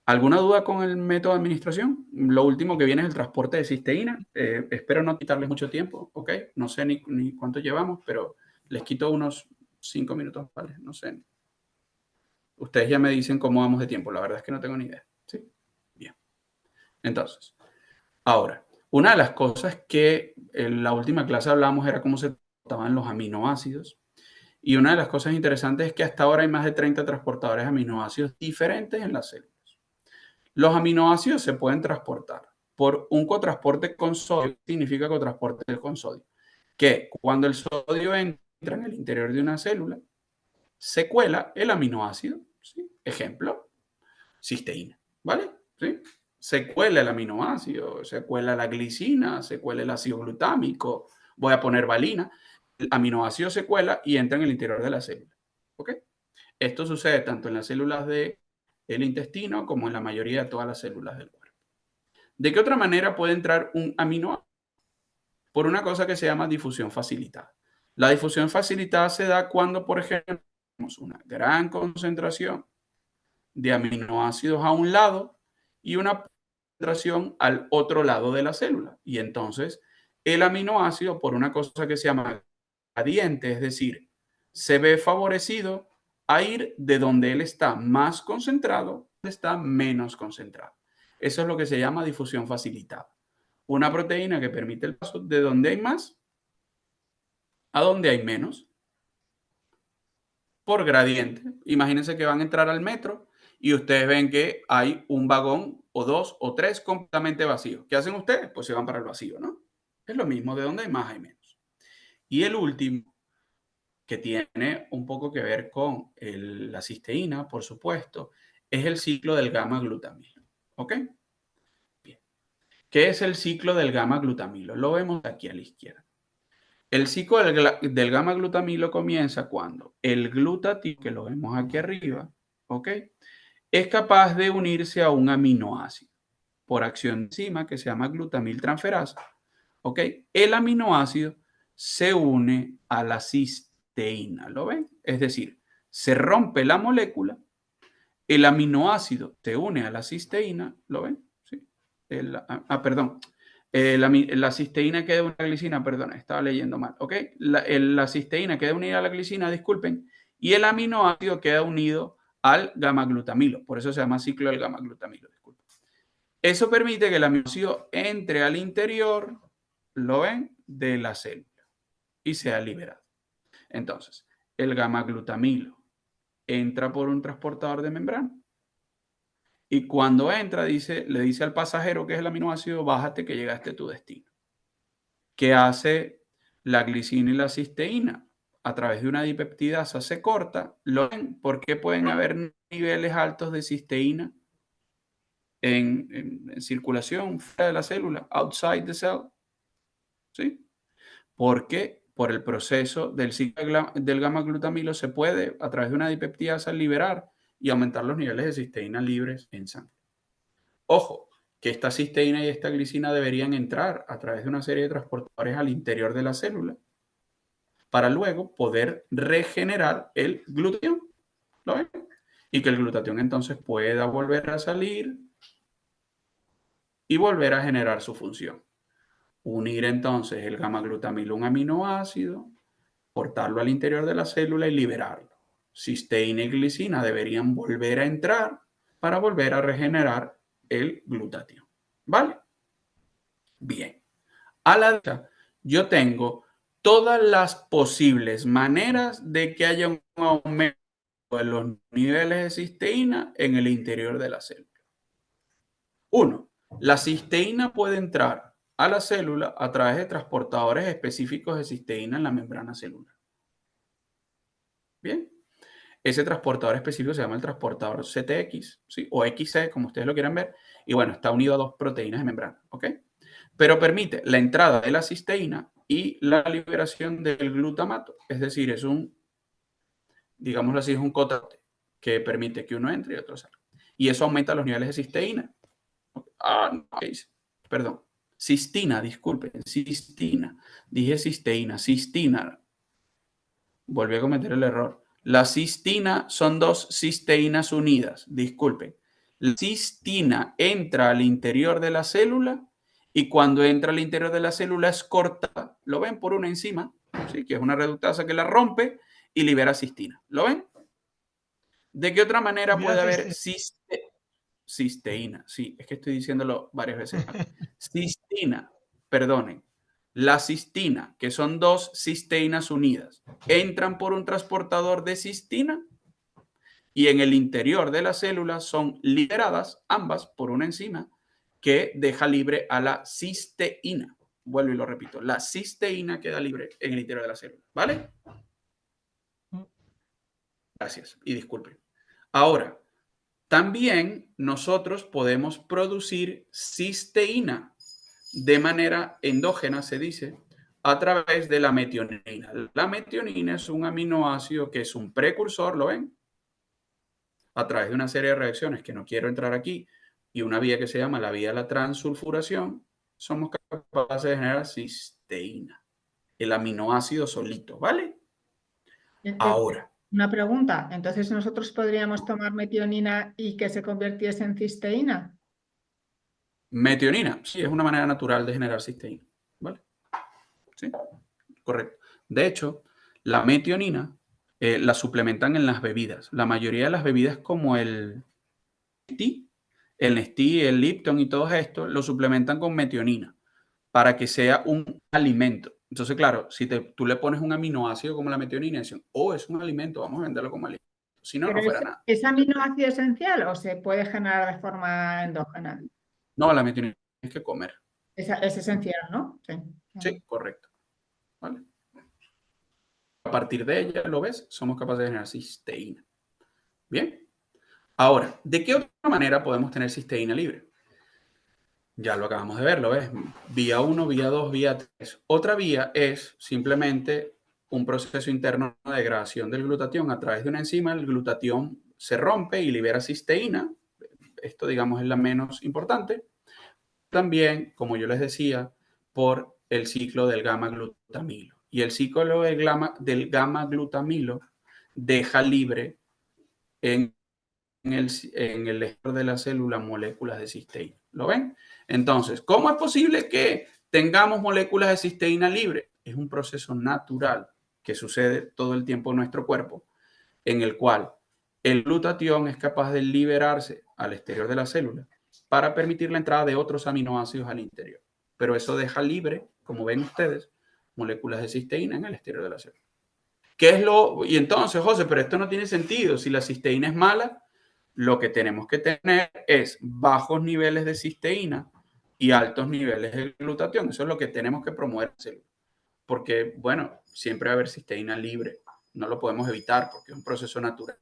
¿Alguna duda con el método de administración? Lo último que viene es el transporte de cisteína. Espero no quitarles mucho tiempo, ¿ok? No sé ni cuánto llevamos, pero les quito unos 5 minutos, ¿vale? No sé. Ustedes ya me dicen cómo vamos de tiempo. La verdad es que no tengo ni idea, ¿sí? Bien. Entonces, ahora, una de las cosas que en la última clase hablamos era cómo se trataban los aminoácidos. Y una de las cosas interesantes es que hasta ahora hay más de 30 transportadores de aminoácidos diferentes en las células. Los aminoácidos se pueden transportar por un cotransporte con sodio, significa cotransporte con sodio, que cuando el sodio entra en el interior de una célula, se cuela el aminoácido, ¿sí? Ejemplo, cisteína, ¿vale? ¿Sí? Se cuela el aminoácido, se cuela la glicina, se cuela el ácido glutámico, voy a poner valina, el aminoácido se cuela y entra en el interior de la célula, ¿ok? Esto sucede tanto en las células del intestino como en la mayoría de todas las células del cuerpo. ¿De qué otra manera puede entrar un aminoácido? Por una cosa que se llama difusión facilitada. La difusión facilitada se da cuando, por ejemplo, tenemos una gran concentración de aminoácidos a un lado y una concentración al otro lado de la célula. Y entonces el aminoácido, por una cosa que se llama gradiente, es decir, se ve favorecido a ir de donde él está más concentrado, está menos concentrado. Eso es lo que se llama difusión facilitada. Una proteína que permite el paso de donde hay más a donde hay menos por gradiente. Imagínense que van a entrar al metro y ustedes ven que hay un vagón o dos o tres completamente vacíos. ¿Qué hacen ustedes? Pues se van para el vacío, ¿no? Es lo mismo, de donde hay más hay menos. Y el último, que tiene un poco que ver con la cisteína, por supuesto, es el ciclo del gamma-glutamilo. ¿Ok? Bien. ¿Qué es el ciclo del gamma-glutamilo? Lo vemos aquí a la izquierda. El ciclo del gamma-glutamilo comienza cuando el glutatión, que lo vemos aquí arriba, ¿ok? Es capaz de unirse a un aminoácido por acción de enzima que se llama glutamiltransferasa, ¿ok? El aminoácido se une a la cisteína, ¿lo ven? Es decir, se rompe la molécula, el aminoácido se une a la cisteína, ¿lo ven? Sí. Perdón. La cisteína queda unida a la glicina, perdón, estaba leyendo mal, ¿ok? La cisteína queda unida a la glicina, disculpen, y el aminoácido queda unido al gamma-glutamilo, por eso se llama ciclo del gamma-glutamilo, disculpen. Eso permite que el aminoácido entre al interior, ¿lo ven?, de la célula y sea liberado. Entonces, el gamma-glutamilo entra por un transportador de membrana y cuando entra le dice al pasajero que es el aminoácido, bájate que llegaste a tu destino. ¿Qué hace la glicina y la cisteína? A través de una dipeptidasa se corta. ¿Lo ven? ¿Por qué pueden haber niveles altos de cisteína en circulación fuera de la célula, outside the cell? ¿Sí? Porque por el proceso del ciclo del gamma-glutamilo se puede, a través de una dipeptidasa, liberar y aumentar los niveles de cisteína libres en sangre. Ojo, que esta cisteína y esta glicina deberían entrar a través de una serie de transportadores al interior de la célula para luego poder regenerar el glutatión. ¿Lo ven? Y que el glutatión entonces pueda volver a salir y volver a generar su función. Unir entonces el gamma-glutamilo a un aminoácido, portarlo al interior de la célula y liberarlo. Cisteína y glicina deberían volver a entrar para volver a regenerar el glutatión. ¿Vale? Bien. A la derecha yo tengo todas las posibles maneras de que haya un aumento de los niveles de cisteína en el interior de la célula. 1. La cisteína puede entrar a la célula a través de transportadores específicos de cisteína en la membrana celular. Bien. ese transportador específico se llama el transportador CTX, ¿sí? O XC, como ustedes lo quieran ver. Y bueno, está unido a 2 proteínas de membrana, ¿ok? Pero permite la entrada de la cisteína y la liberación del glutamato. Es decir, es un, digámoslo así, es un cotote que permite que uno entre y otro salga. Y eso aumenta los niveles de cisteína. No, perdón. Cistina, disculpen, cistina. Dije cisteína, cistina. Volví a cometer el error. La cistina son 2 cisteínas unidas, disculpen. La cistina entra al interior de la célula y cuando entra al interior de la célula es cortada. ¿Lo ven? Por una enzima, ¿sí? Que es una reductasa que la rompe y libera cistina. ¿Lo ven? ¿De qué otra manera puede haber cisteína? Sí, es que estoy diciéndolo varias veces. Cistina, perdonen. La cistina, que son 2 cisteínas unidas, entran por un transportador de cistina y en el interior de la célula son liberadas ambas por una enzima que deja libre a la cisteína. Vuelvo y lo repito, la cisteína queda libre en el interior de la célula, ¿vale? Gracias y disculpen. Ahora, también nosotros podemos producir cisteína de manera endógena, se dice, a través de la metionina. La metionina es un aminoácido que es un precursor, ¿lo ven? A través de una serie de reacciones que no quiero entrar aquí y una vía que se llama la vía de la transulfuración, somos capaces de generar cisteína, el aminoácido solito, ¿vale? Ahora. Una pregunta, ¿entonces nosotros podríamos tomar metionina y que se convirtiese en cisteína? Metionina, sí, es una manera natural de generar cisteína, ¿vale? Sí, correcto. De hecho, la metionina la suplementan en las bebidas. La mayoría de las bebidas como el Nestlé, el Lipton y todo esto, lo suplementan con metionina para que sea un alimento. Entonces, claro, si tú le pones un aminoácido como la metionina y dicen, oh, es un alimento, vamos a venderlo como alimento. Si no, no fuera nada. ¿Es aminoácido esencial o se puede generar de forma endógena? No, la metionina tienes que comer. Es esencial, ¿no? Sí. Sí, correcto. ¿Vale? A partir de ella, ¿lo ves? Somos capaces de generar cisteína. Bien. Ahora, ¿de qué otra manera podemos tener cisteína libre? Ya lo acabamos de ver, ¿lo ves? Vía 1, vía 2, vía 3. Otra vía es simplemente un proceso interno de degradación del glutatión a través de una enzima. El glutatión se rompe y libera cisteína. Esto, digamos, es la menos importante. También, como yo les decía, por el ciclo del gamma-glutamilo. Y el ciclo del gamma-glutamilo deja libre en el exterior de la célula moléculas de cisteína. ¿Lo ven? Entonces, ¿cómo es posible que tengamos moléculas de cisteína libre? Es un proceso natural que sucede todo el tiempo en nuestro cuerpo, en el cual el glutatión es capaz de liberarse al exterior de la célula para permitir la entrada de otros aminoácidos al interior. Pero eso deja libre, como ven ustedes, moléculas de cisteína en el exterior de la célula. Y entonces, José, pero esto no tiene sentido. Si la cisteína es mala, lo que tenemos que tener es bajos niveles de cisteína y altos niveles de glutatión. Eso es lo que tenemos que promover. Porque, bueno, siempre va a haber cisteína libre. No lo podemos evitar porque es un proceso natural.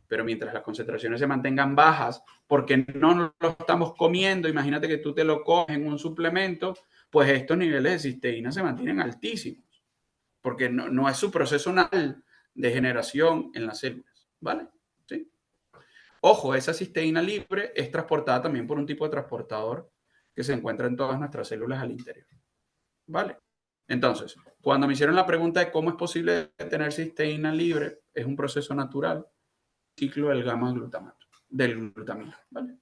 Pero mientras las concentraciones se mantengan bajas, porque no lo estamos comiendo, imagínate que tú te lo comes en un suplemento, pues estos niveles de cisteína se mantienen altísimos. Porque no es su proceso natural de generación en las células. ¿Vale? ¿Sí? Ojo, esa cisteína libre es transportada también por un tipo de transportador que se encuentra en todas nuestras células al interior. ¿Vale? Entonces, cuando me hicieron la pregunta de cómo es posible tener cisteína libre, es un proceso natural, ciclo del gamma-glutamato, del glutamilo. ¿Vale?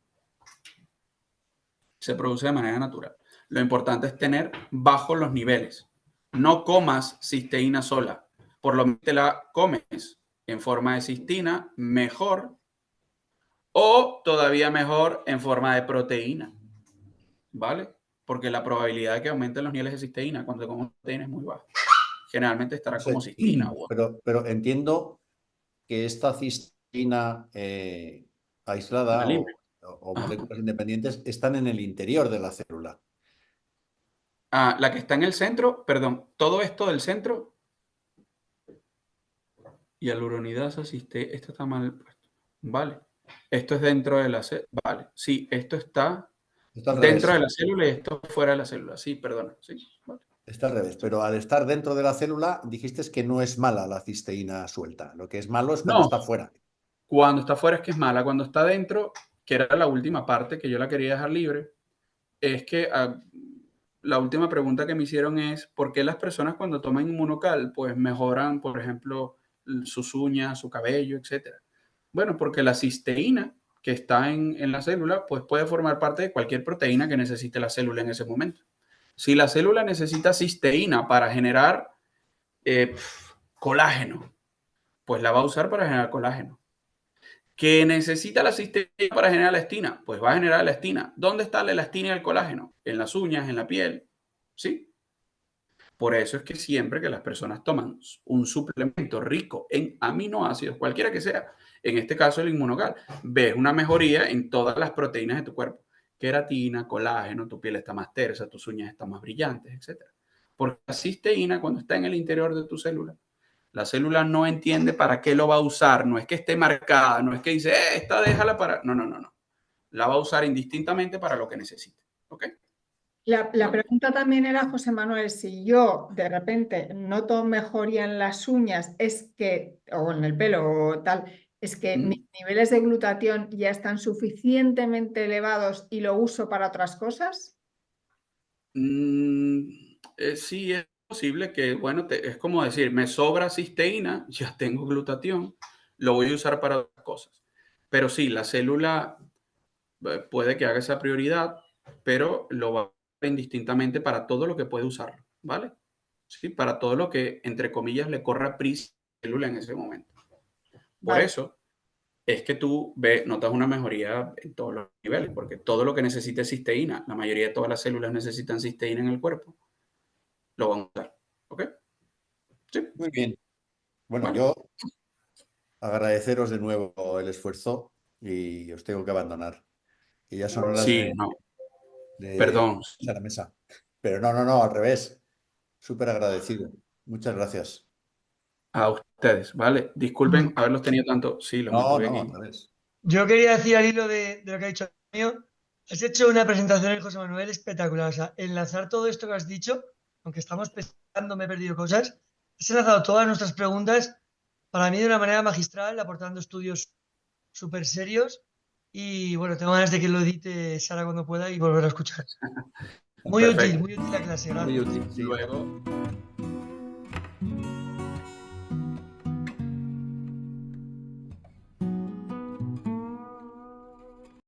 Se produce de manera natural. Lo importante es tener bajos los niveles. No comas cisteína sola. Por lo menos te la comes en forma de cistina, mejor. O todavía mejor en forma de proteína, ¿vale? Porque la probabilidad de que aumenten los niveles de cisteína cuando comes proteína es muy baja. Generalmente estará como cisteína. Pero entiendo que esta cisteína aislada o moléculas independientes están en el interior de la célula. La que está en el centro, perdón, todo esto del centro. hialuronidasa, esto está mal puesto. Vale. Esto es dentro de la célula. Vale. Sí, esto está dentro de la célula y esto fuera de la célula. Sí, perdona. Sí, vale. Está al revés, pero al estar dentro de la célula dijiste que no es mala la cisteína suelta. Lo que es malo es cuando está fuera. Cuando está fuera es que es mala. Cuando está dentro, que era la última parte que yo la quería dejar libre, es que la última pregunta que me hicieron es ¿por qué las personas cuando toman Inmunocal pues mejoran, por ejemplo, sus uñas, su cabello, etcétera? Bueno, porque la cisteína que está en la célula pues puede formar parte de cualquier proteína que necesite la célula en ese momento. Si la célula necesita cisteína para generar colágeno, pues la va a usar para generar colágeno. ¿Que necesita la cisteína para generar elastina? Pues va a generar elastina. ¿Dónde está la elastina y el colágeno? En las uñas, en la piel. ¿Sí? Por eso es que siempre que las personas toman un suplemento rico en aminoácidos, cualquiera que sea, en este caso el Inmunocal, ves una mejoría en todas las proteínas de tu cuerpo. Queratina, colágeno, tu piel está más tersa, tus uñas están más brillantes, etc. Porque la cisteína, cuando está en el interior de tu célula, la célula no entiende para qué lo va a usar. No es que esté marcada, no es que dice, esta déjala para... No. La va a usar indistintamente para lo que necesite. ¿Ok? La pregunta también era, José Manuel, si yo de repente noto mejoría en las uñas, es que, o en el pelo o tal, es que mis niveles de glutatión ya están suficientemente elevados y lo uso para otras cosas. Sí, es posible que, bueno, es como decir, me sobra cisteína, ya tengo glutatión, lo voy a usar para otras cosas. Pero sí, la célula puede que haga esa prioridad, pero lo va a hacer indistintamente para todo lo que puede usarlo, ¿vale? Sí, para todo lo que, entre comillas, le corra prisa a la célula en ese momento. Por Vale. eso es que tú notas una mejoría en todos los niveles, porque todo lo que necesite cisteína, la mayoría de todas las células necesitan cisteína en el cuerpo, lo van a usar. ¿Ok? Sí. Muy bien. Bueno, Vale. yo agradeceros de nuevo el esfuerzo y os tengo que abandonar. Y ya son horas Sí, perdón. a la mesa. Pero no, al revés. Súper agradecido. Muchas gracias. A ustedes, ¿vale? Disculpen haberlos tenido tanto. Sí, lo No, tuve aquí. al revés. Yo quería decir al hilo de lo que ha dicho Antonio, has hecho una presentación, José Manuel, espectacular. O sea, enlazar todo esto que has dicho, aunque estamos pensando, me he perdido cosas, has enlazado todas nuestras preguntas para mí de una manera magistral, aportando estudios súper serios. Y bueno, tengo ganas de que lo edite Sara cuando pueda y volver a escuchar. Muy Perfecto. útil la clase, gracias. Muy útil. Luego.